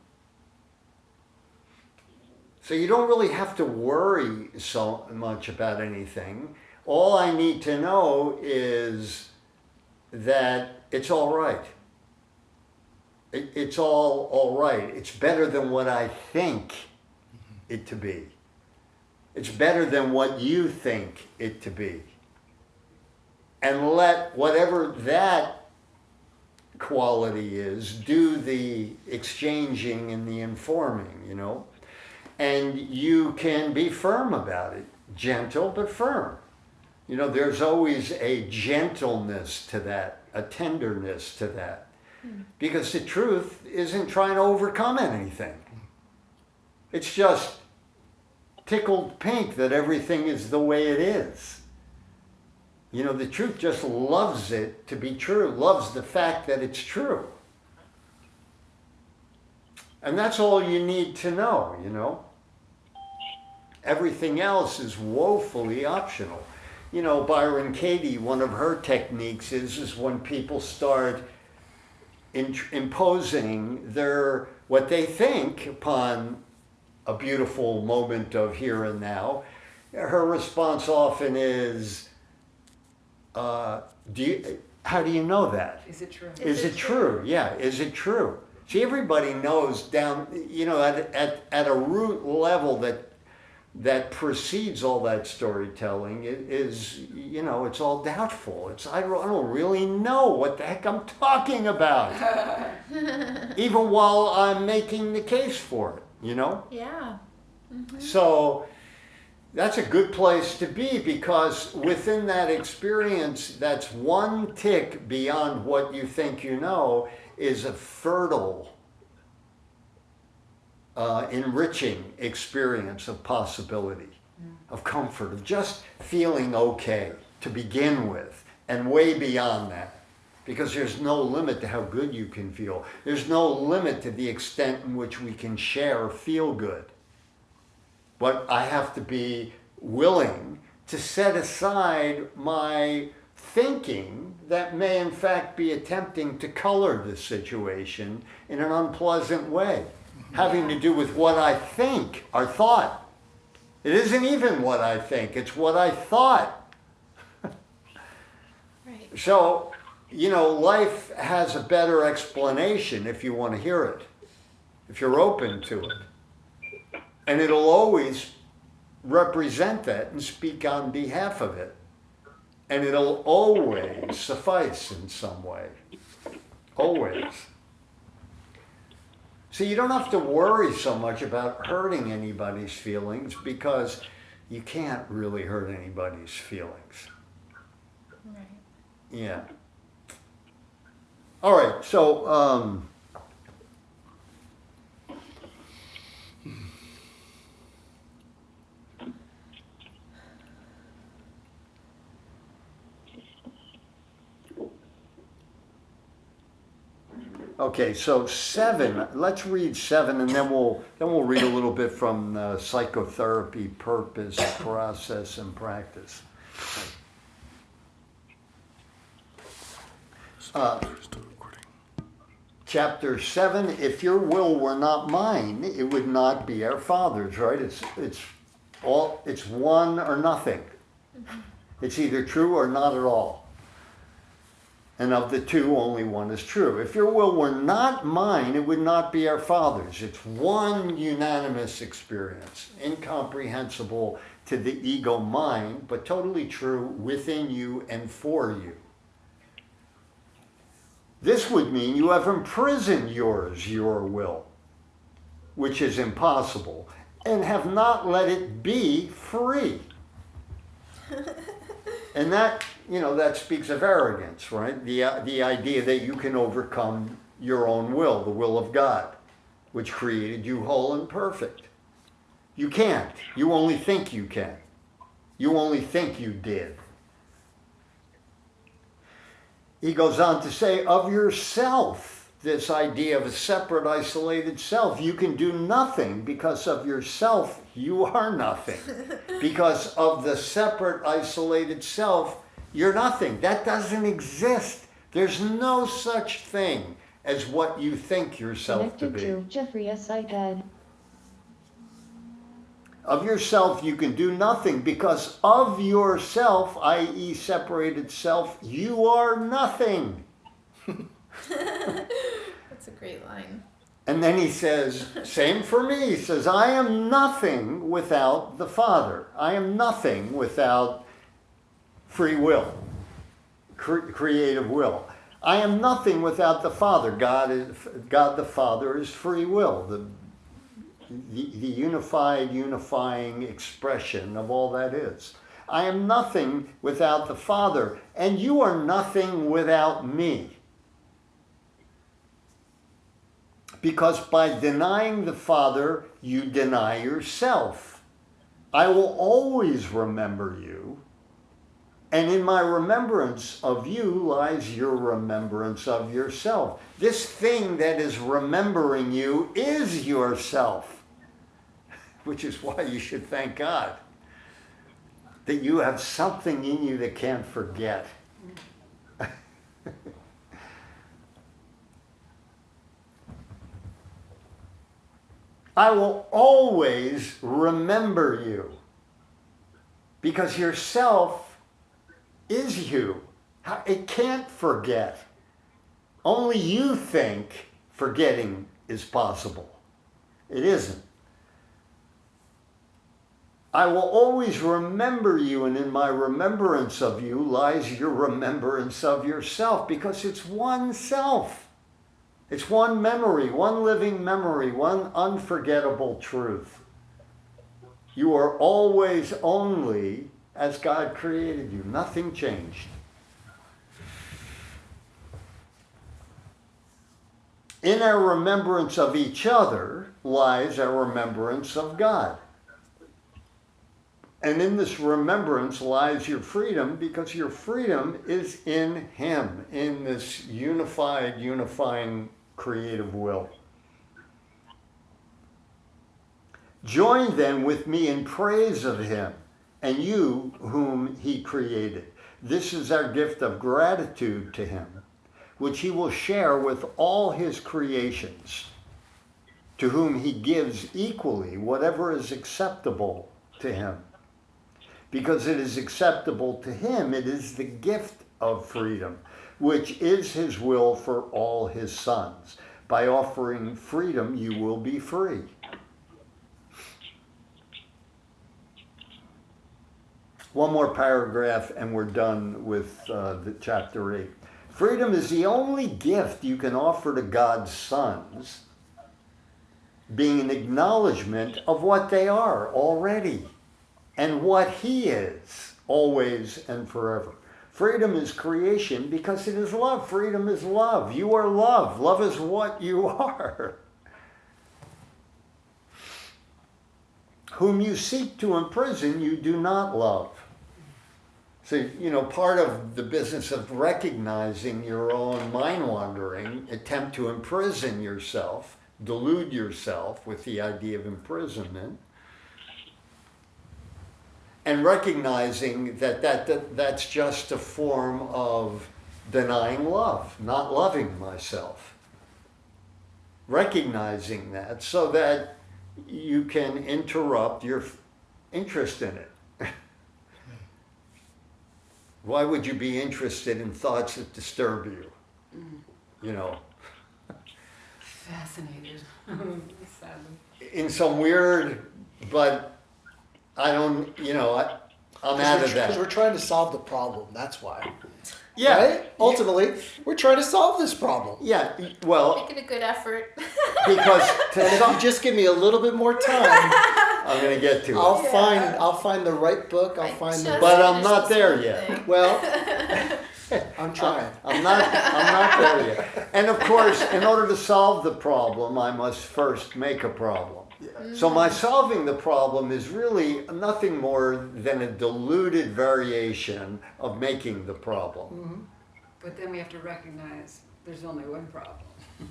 you don't really have to worry so much about anything. All I need to know is that it's all right. It's all right. It's better than what I think it to be. It's better than what you think it to be. And let whatever that quality is do the exchanging and the informing, you know. And you can be firm about it. Gentle but firm. You know, there's always a gentleness to that, a tenderness to that. Because the truth isn't trying to overcome anything. It's just tickled pink that everything is the way it is. You know, the truth just loves it to be true, loves the fact that it's true. And that's all you need to know, you know. Everything else is woefully optional. You know, Byron Katie, one of her techniques is when people start imposing what they think upon a beautiful moment of here and now, her response often is, how do you know that? Is it true? Is it true? Yeah, is it true? See, everybody knows down, you know, at a root level that precedes all that storytelling is, you know, it's all doubtful. I don't really know what the heck I'm talking about, even while I'm making the case for it, you know? Yeah. Mm-hmm. So that's a good place to be, because within that experience, that's one tick beyond what you think you know, is a fertile, enriching experience of possibility, of comfort, of just feeling okay to begin with, and way beyond that. Because there's no limit to how good you can feel. There's no limit to the extent in which we can share feel good. But I have to be willing to set aside my thinking that may in fact be attempting to color the situation in an unpleasant way, having to do with what I think or thought. It isn't even what I think, it's what I thought. Right. So, you know, life has a better explanation if you want to hear it, if you're open to it. And it'll always represent that and speak on behalf of it. And it'll always suffice in some way. Always. So you don't have to worry so much about hurting anybody's feelings, because you can't really hurt anybody's feelings. Right. Yeah. All right, so okay, so 7. Let's read 7, and then we'll read a little bit from psychotherapy, purpose, process, and practice. Chapter 7. If your will were not mine, it would not be our Father's. Right? It's one or nothing. It's either true or not at all. And of the two, only one is true. If your will were not mine, it would not be our Father's. It's one unanimous experience, incomprehensible to the ego mind, but totally true within you and for you. This would mean you have imprisoned your will, which is impossible, and have not let it be free. And that, that speaks of arrogance, right? The idea that you can overcome your own will, the will of God, which created you whole and perfect. You can't. You only think you can. You only think you did. He goes on to say, of yourself, this idea of a separate, isolated self, you can do nothing. Because of yourself, you are nothing. Because of the separate, isolated self, you're nothing. That doesn't exist. There's no such thing as what you think yourself to be. Connected to Jeffrey S. iPad. Of yourself, you can do nothing. Because of yourself, i.e. separated self, you are nothing. That's a great line. And then he says, same for me. He says, I am nothing without the Father. I am nothing without free will, creative will. I am nothing without the Father. God the Father is free will, the unified, unifying expression of all that is. I am nothing without the Father, and you are nothing without me. Because by denying the Father, you deny yourself. I will always remember you, and in my remembrance of you lies your remembrance of yourself. This thing that is remembering you is yourself, which is why you should thank God that you have something in you that can't forget. I will always remember you, because yourself is you. It can't forget. Only you think forgetting is possible. It isn't. I will always remember you, and in my remembrance of you lies your remembrance of yourself, because it's one self. It's one memory, one living memory, one unforgettable truth. You are always only as God created you. Nothing changed. In our remembrance of each other lies our remembrance of God. And in this remembrance lies your freedom, because your freedom is in Him, in this unified, unifying creative will. Join then with me in praise of Him and you whom He created. This is our gift of gratitude to Him, which He will share with all His creations, to whom He gives equally whatever is acceptable to Him. Because it is acceptable to Him, it is the gift of freedom, which is His will for all His sons. By offering freedom, you will be free. One more paragraph and we're done with the chapter 8. Freedom is the only gift you can offer to God's sons, being an acknowledgement of what they are already and what He is, always and forever. Freedom is creation because it is love. Freedom is love. You are love. Love is what you are. Whom you seek to imprison, you do not love. So, part of the business of recognizing your own mind wandering, attempt to imprison yourself, delude yourself with the idea of imprisonment, and recognizing that's just a form of denying love, not loving myself. Recognizing that so that you can interrupt your interest in it. Why would you be interested in thoughts that disturb you? Fascinated. Sadly. In some weird, but I don't, I'm out of Because we're that. trying to solve the problem. That's why. Yeah. Right? Ultimately, we're trying to solve this problem. Yeah, well, Making a good effort. because And if you just give me a little bit more time, I'm going to get to it. I'll find the right book. I'll find the. just But I'm finished not this there whole yet. thing. Well, I'm trying. I'm not there yet. And of course, in order to solve the problem, I must first make a problem. So my solving the problem is really nothing more than a diluted variation of making the problem. But then we have to recognize there's only one problem.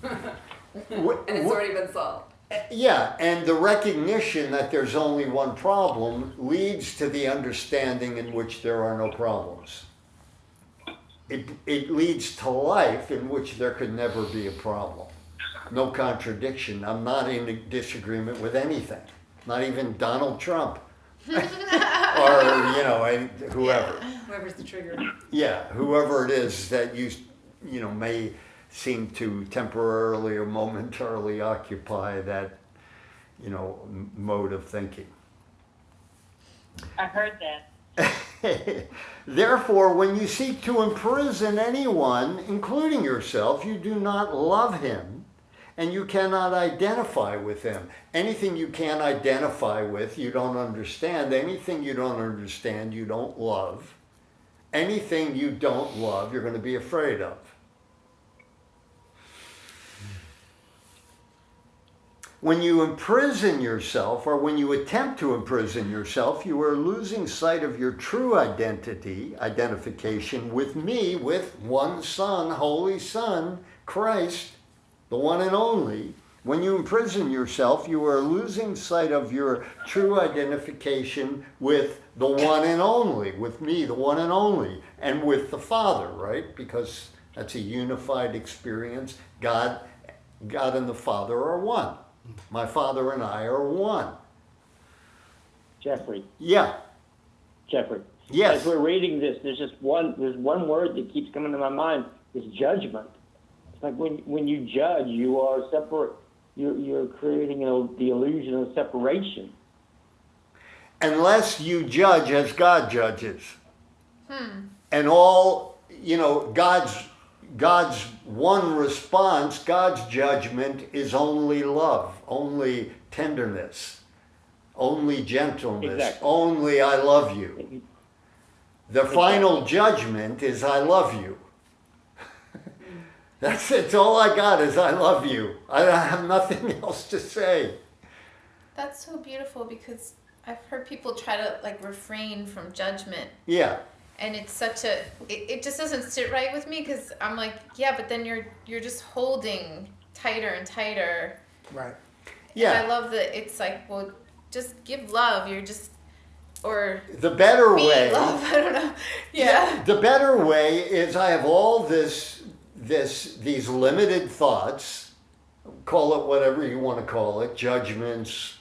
Wh- And it's wh- already been solved. Yeah, and the recognition that there's only one problem leads to the understanding in which there are no problems. It leads to life in which there could never be a problem. No contradiction. I'm not in disagreement with anything. Not even Donald Trump. Or, whoever. Whoever's the trigger. Yeah, whoever it is that you may seem to temporarily or momentarily occupy that, mode of thinking. I heard that. Therefore, when you seek to imprison anyone, including yourself, you do not love him, and you cannot identify with him. Anything you can't identify with, you don't understand. Anything you don't understand, you don't love. Anything you don't love, you're going to be afraid of. When you imprison yourself, or when you attempt to imprison yourself, you are losing sight of your true identification with me, with one Son, Holy Son, Christ, the one and only. When you imprison yourself, you are losing sight of your true identification with the one and only, with me, the one and only, and with the Father, right? Because that's a unified experience. God and the Father are one. My Father and I are one. Jeffrey. Yeah. Jeffrey. Yes. As we're reading this, there's one word that keeps coming to my mind. It's judgment. It's like when you judge, you are separate. You're creating the illusion of separation. Unless you judge as God judges. And all, God's one response, God's judgment is only love, only tenderness, only gentleness, Exactly. only I love you. The final judgment is I love you. That's it. All I got is I love you. I have nothing else to say. That's so beautiful because I've heard people try to refrain from judgment. Yeah. And it's it just doesn't sit right with me because I'm like, yeah, but then you're just holding tighter and tighter. Right. Yeah. And I love that it's like, well, just give love. You're just, or The better be way. love. I don't know. Yeah. The better way is I have all these limited thoughts, call it whatever you want to call it, judgments,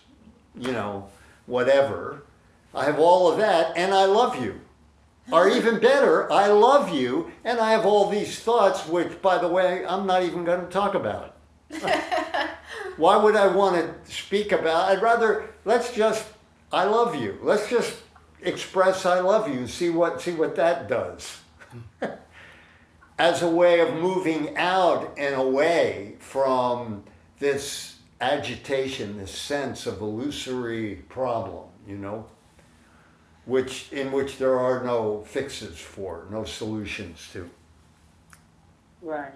whatever. I have all of that and I love you. Or even better, I love you and I have all these thoughts, which, by the way, I'm not even going to talk about. Why would I want to speak about? I'd rather, I love you. Let's just express I love you, see what that does. As a way of moving out and away from this agitation, this sense of illusory problem, in which there are no fixes for, no solutions to. Right.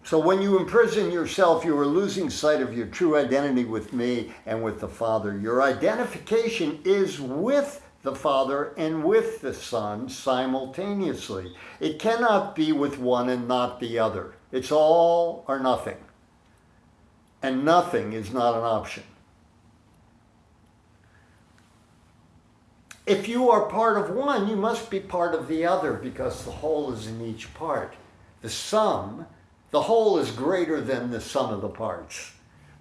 So when you imprison yourself, you are losing sight of your true identity with me and with the Father. Your identification is with the Father and with the Son simultaneously. It cannot be with one and not the other. It's all or nothing. And nothing is not an option. If you are part of one, you must be part of the other, because the whole is in each part. The whole is greater than the sum of the parts.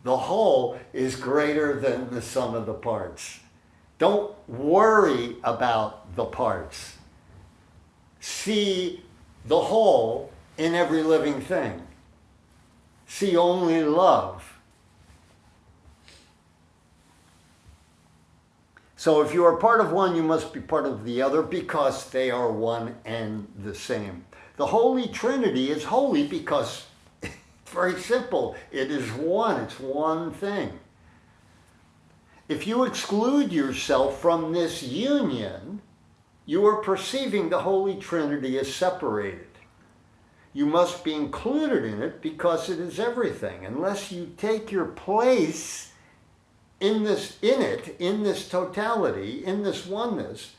The whole is greater than the sum of the parts. Don't worry about the parts. See the whole in every living thing. See only love. So if you are part of one, you must be part of the other, because they are one and the same. The Holy Trinity is holy because it's very simple. It is one. It's one thing. If you exclude yourself from this union, you are perceiving the Holy Trinity as separated. You must be included in it because it is everything. Unless you take your place in this totality, in this oneness,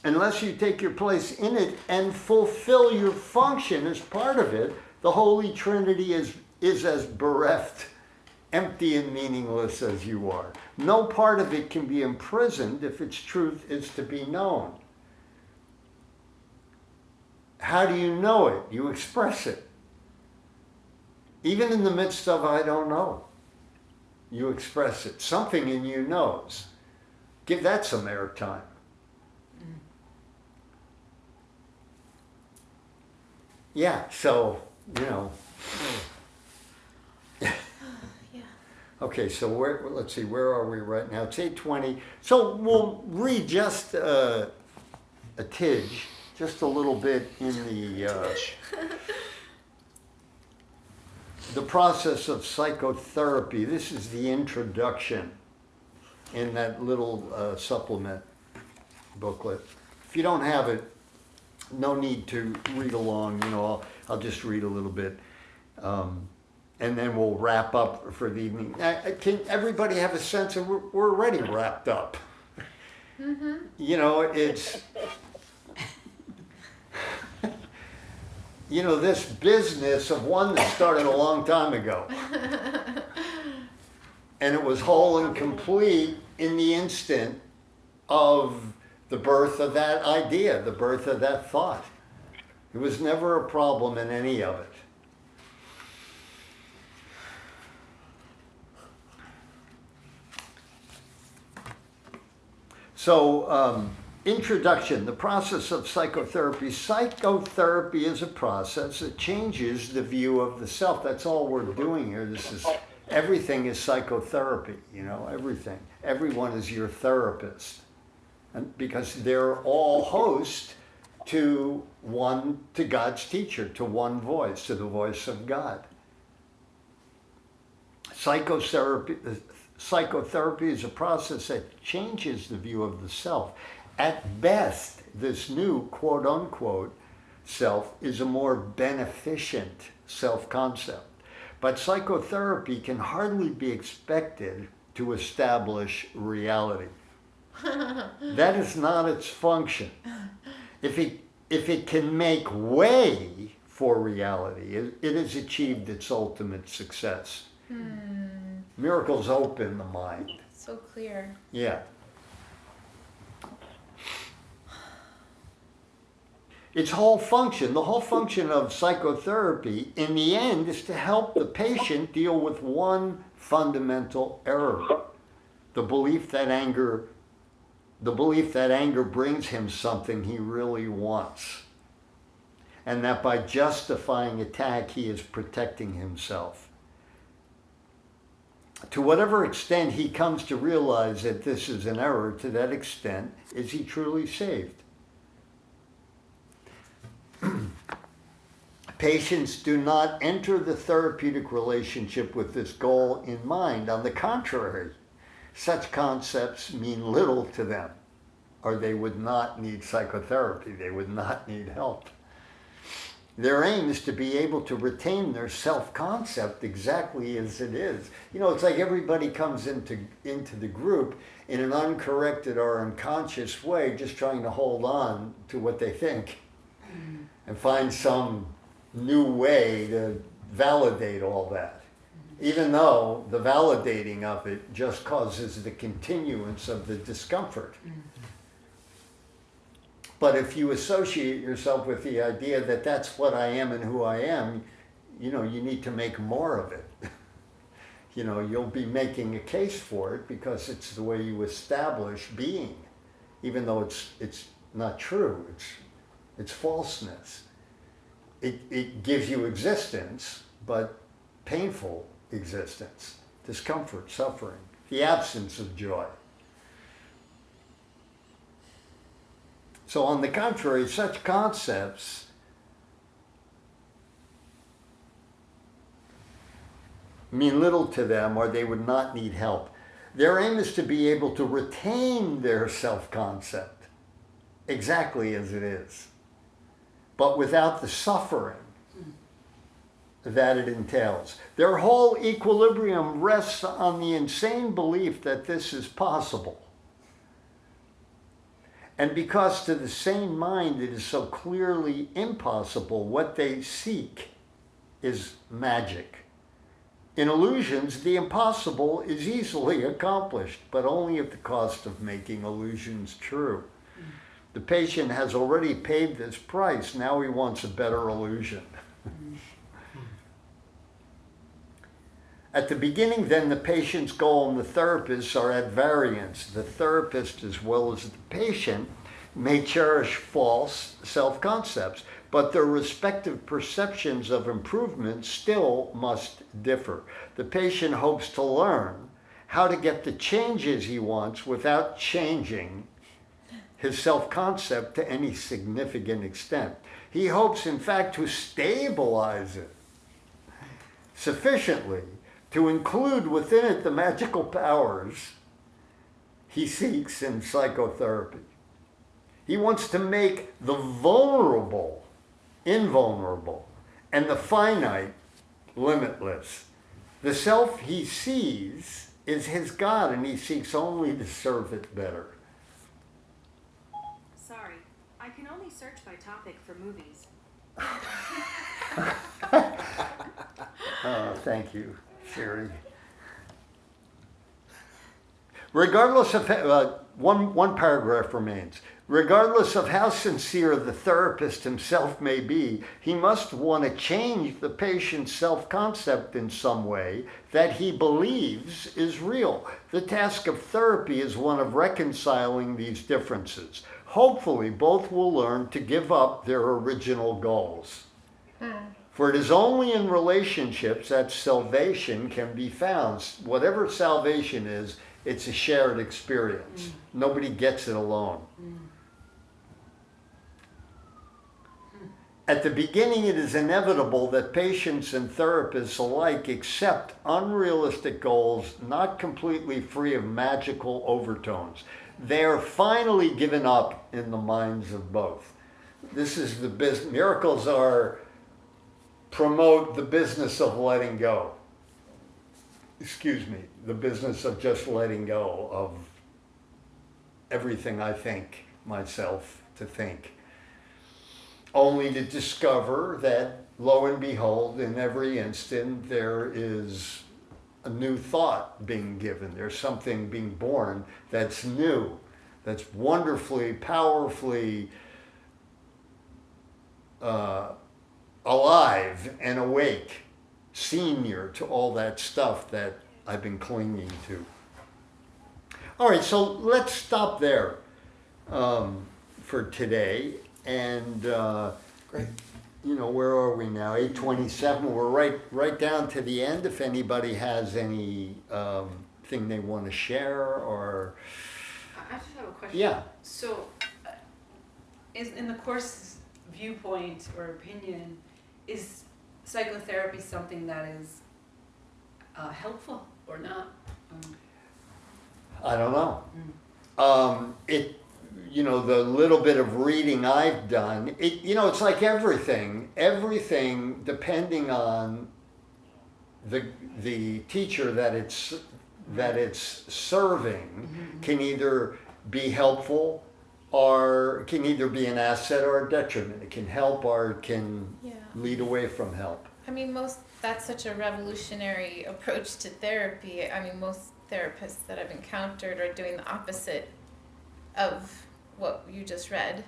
unless you take your place in it and fulfill your function as part of it, the Holy Trinity is as bereft, empty and meaningless as you are. No part of it can be imprisoned if its truth is to be known. How do you know it? You express it. Even in the midst of I don't know, you express it. Something in you knows. Give that some airtime. Yeah, so, Yeah. Okay, so let's see, where are we right now? It's 8:20. So we'll read just a tidge, just a little bit in the process of psychotherapy. This is the introduction in that little supplement booklet. If you don't have it, no need to read along. I'll just read a little bit. And then we'll wrap up for the evening. Can everybody have a sense of we're already wrapped up? Mm-hmm. It's, this business of one that started a long time ago. And it was whole and complete in the instant of the birth of that idea, the birth of that thought. It was never a problem in any of it. So, introduction, the process of psychotherapy. Psychotherapy is a process that changes the view of the self. That's all we're doing here. Everything is psychotherapy, everything. Everyone is your therapist. And because they're all host to God's teacher, to one voice, to the voice of God. Psychotherapy is a process that changes the view of the self. At best, this new quote-unquote self is a more beneficent self-concept. But psychotherapy can hardly be expected to establish reality. That is not its function. If it can make way for reality, it has achieved its ultimate success. Miracles open the mind. So clear. Yeah. Its whole function, the whole function of psychotherapy, in the end, is to help the patient deal with one fundamental error. The belief that anger brings him something he really wants. And that by justifying attack, he is protecting himself. To whatever extent he comes to realize that this is an error, to that extent is he truly saved. Patients do not enter the therapeutic relationship with this goal in mind. On the contrary, such concepts mean little to them, or they would not need psychotherapy, they would not need help. Their aim is to be able to retain their self-concept exactly as it is. You know, it's like everybody comes into the group in an uncorrected or unconscious way, just trying to hold on to what they think and find some new way to validate all that. Even though the validating of it just causes the continuance of the discomfort. But if you associate yourself with the idea that that's what I am and who I am, you know, you need to make more of it. You know, you'll be making a case for it because it's the way you establish being, even though it's not true, it's falseness. It gives you existence, but painful existence, discomfort, suffering, the absence of joy. So on the contrary, such concepts mean little to them, or they would not need help. Their aim is to be able to retain their self-concept exactly as it is, but without the suffering that it entails. Their whole equilibrium rests on the insane belief that this is possible. And because to the sane mind it is so clearly impossible, what they seek is magic. In illusions, the impossible is easily accomplished, but only at the cost of making illusions true. The patient has already paid this price, now he wants a better illusion. At the beginning, then, the patient's goal and the therapist are at variance. The therapist, as well as the patient, may cherish false self-concepts, but their respective perceptions of improvement still must differ. The patient hopes to learn how to get the changes he wants without changing his self-concept to any significant extent. He hopes, in fact, to stabilize it sufficiently to include within it the magical powers he seeks in psychotherapy. He wants to make the vulnerable invulnerable and the finite limitless. The self he sees is his God, and he seeks only to serve it better. Sorry, I can only search by topic for movies. Thank you, Siri. Regardless of, one paragraph remains. Regardless of how sincere the therapist himself may be, he must want to change the patient's self-concept in some way that he believes is real. The task of therapy is one of reconciling these differences. Hopefully, both will learn to give up their original goals. For it is only in relationships that salvation can be found. Whatever salvation is, it's a shared experience. Nobody gets it alone. At the beginning, it is inevitable that patients and therapists alike accept unrealistic goals not completely free of magical overtones. They are finally given up in the minds of both. This is the business. Miracles promote the business of letting go. Excuse me, the business of just letting go of everything I think myself to think. Only to discover that, lo and behold, in every instant there is a new thought being given. There's something being born that's new, that's wonderfully, powerfully alive and awake, senior to all that stuff that I've been clinging to. All right, so let's stop there for today. And, Great. You know, where are we now? 8:27. We're right down to the end. If anybody has any thing they want to share or... I just have a question. Yeah. So, is in the course viewpoint or opinion, is psychotherapy something that is helpful or not? I don't know. The little bit of reading I've done, it's like everything. Everything, depending on the teacher that it's serving, can either be helpful or can either be an asset or a detriment. It can help or it can lead away from help. I mean, that's such a revolutionary approach to therapy. I mean, most therapists that I've encountered are doing the opposite of what you just read.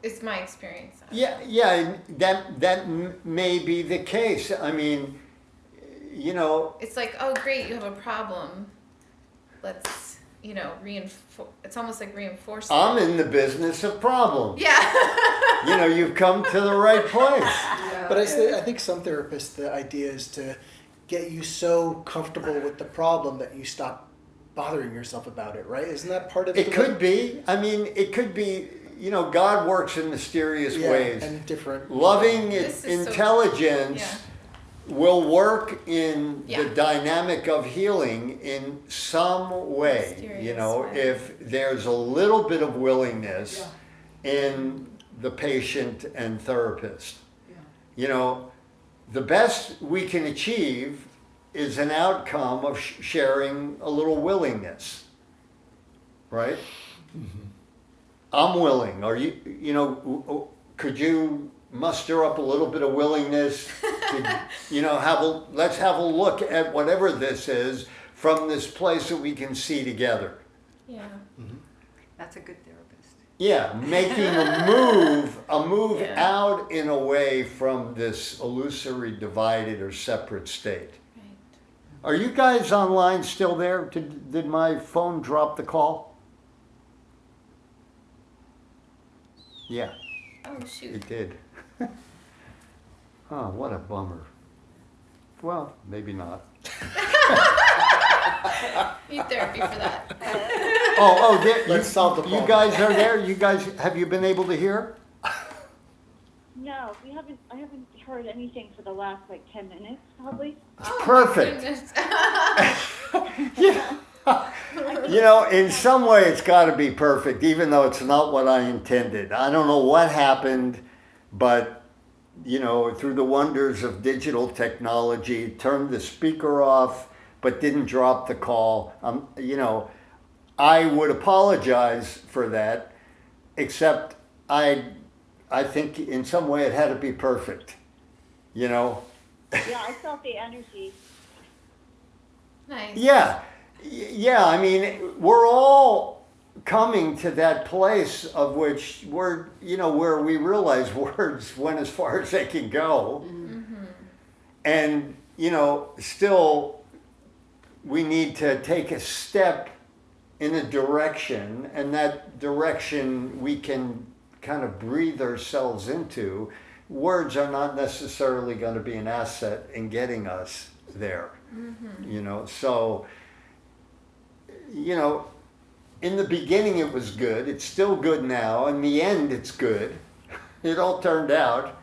It's my experience. Yeah, that may be the case. I mean, it's like, oh, great, you have a problem. Let's, reinforce. It's almost like reinforcing. I'm in the business of problems. Yeah. You've come to the right place. Yeah. But I think some therapists, the idea is to get you so comfortable with the problem that you stop bothering yourself about it, right? Isn't that part of it? It could be. I mean, it could be, God works in mysterious ways. And different. Loving intelligence will work in the dynamic of healing in some way. If there's a little bit of willingness in the patient and therapist. The best we can achieve is an outcome of sharing a little willingness, right? Mm-hmm. I'm willing. Are you, could you muster up a little bit of willingness to, let's have a look at whatever this is from this place that we can see together. Yeah. Mm-hmm. That's a good therapist. Yeah, making a move out in a way from this illusory, divided or separate state. Right. Are you guys online still there? Did my phone drop the call? Yeah. Oh, shoot. It did. Oh, what a bummer. Well, maybe not. Need therapy for that. Let's solve the problem. You guys are there? You guys, have you been able to hear? No, I haven't heard anything for the last 10 minutes, probably. Perfect. In some way it's got to be perfect, even though it's not what I intended. I don't know what happened, but through the wonders of digital technology, turned the speaker off, but didn't drop the call. I would apologize for that, except I think in some way it had to be perfect, Yeah, I felt the energy. Nice. Yeah, I mean, we're all coming to that place of which where we realize words went as far as they can go. Mm-hmm. And, still we need to take a step in a direction, and that direction we can kind of breathe ourselves into. Words are not necessarily going to be an asset in getting us there. Mm-hmm. So, in the beginning it was good, it's still good now, in the end it's good. It all turned out.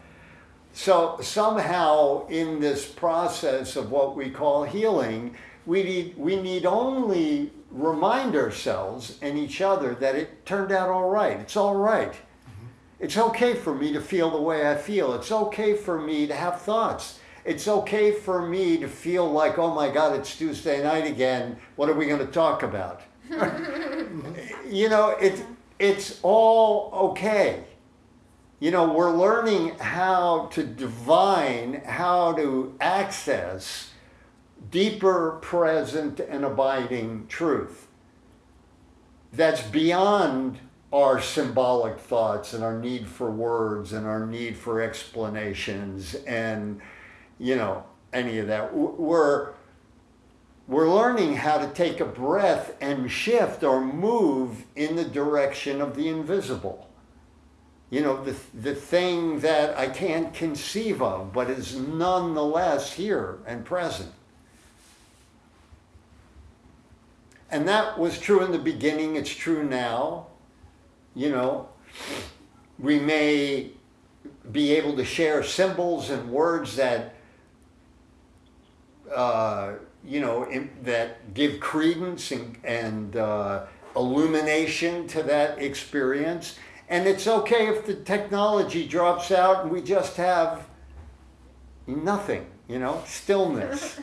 So somehow in this process of what we call healing, we need only remind ourselves and each other that it turned out all right. It's all right. Mm-hmm. It's okay for me to feel the way I feel. It's okay for me to have thoughts. It's okay for me to feel like, oh my God, it's Tuesday night again. What are we going to talk about? It's all okay. We're learning how to divine, how to access deeper, present, and abiding truth that's beyond our symbolic thoughts and our need for words and our need for explanations and, any of that. We're learning how to take a breath and shift or move in the direction of the invisible. The thing that I can't conceive of, but is nonetheless here and present. And that was true in the beginning, it's true now. We may be able to share symbols and words that that give credence and illumination to that experience. And it's okay if the technology drops out and we just have nothing, stillness.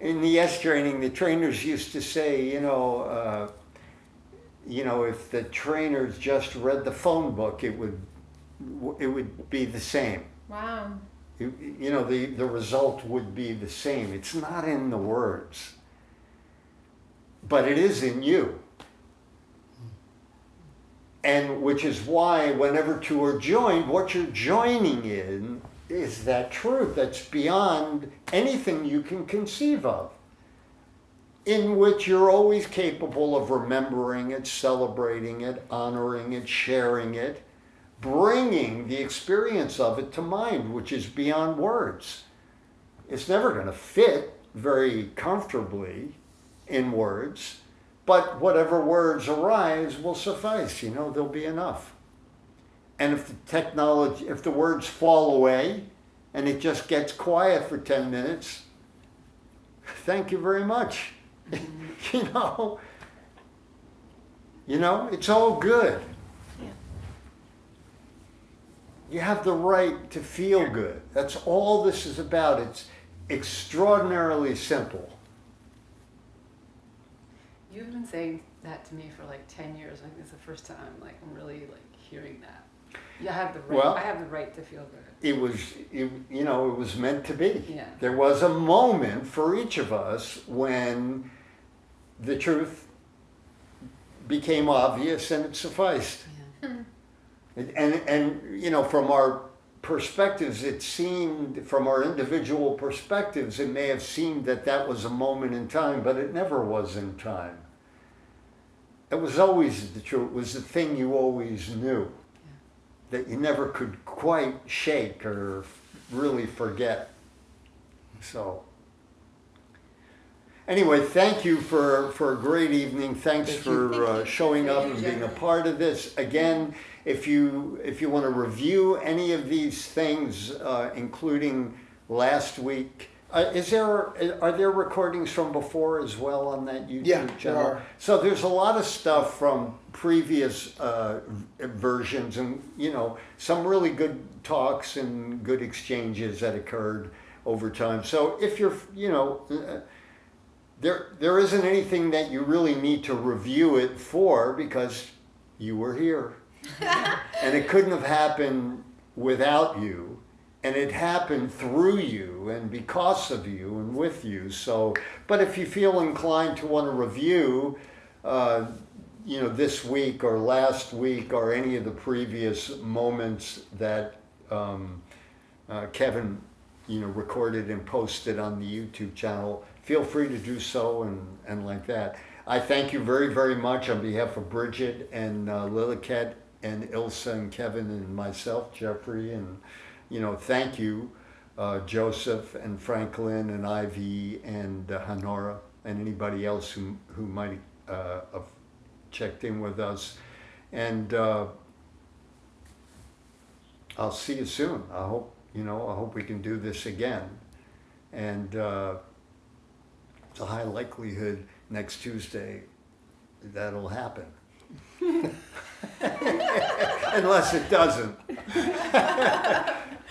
In the S training, the trainers used to say, if the trainers just read the phone book, it would be the same. Wow. The result would be the same. It's not in the words, but it is in you. And which is why whenever two are joined, what you're joining in is that truth that's beyond anything you can conceive of, in which you're always capable of remembering it, celebrating it, honoring it, sharing it, bringing the experience of it to mind, which is beyond words. It's never going to fit very comfortably in words, but whatever words arise will suffice, there'll be enough. And if if the words fall away and it just gets quiet for 10 minutes, thank you very much. It's all good. You have the right to feel good. That's all this is about. It's extraordinarily simple. You've been saying that to me for like 10 years. I think it's the first time I'm really hearing that. You have the right. Well, I have the right to feel good. It was meant to be. Yeah. There was a moment for each of us when the truth became obvious and it sufficed. Yeah. And from our perspectives, it seemed, from our individual perspectives, it may have seemed that was a moment in time, but it never was in time. It was always the truth. It was the thing you always knew, that you never could quite shake or really forget. So, anyway, thank you for a great evening. Thanks for showing up and being a part of this. Again, if you want to review any of these things, including last week, are there recordings from before as well on that YouTube channel? There are. So there's a lot of stuff from previous versions, and some really good talks and good exchanges that occurred over time. So if you're there isn't anything that you really need to review it for, because you were here. And it couldn't have happened without you, and it happened through you and because of you and with you. So, but if you feel inclined to want to review, this week or last week or any of the previous moments that Kevin, recorded and posted on the YouTube channel, feel free to do so and like that. I thank you very, very much on behalf of Bridget and Liliket and Ilsa and Kevin and myself, Jeffrey, and thank you, Joseph and Franklin and Ivy and Honora and anybody else who might have checked in with us. And I'll see you soon. I hope we can do this again. And it's a high likelihood next Tuesday that'll happen. Unless it doesn't.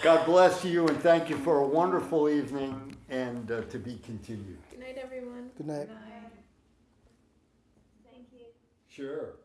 God bless you, and thank you for a wonderful evening, and to be continued. Good night, everyone. Good night. Good night. Sure.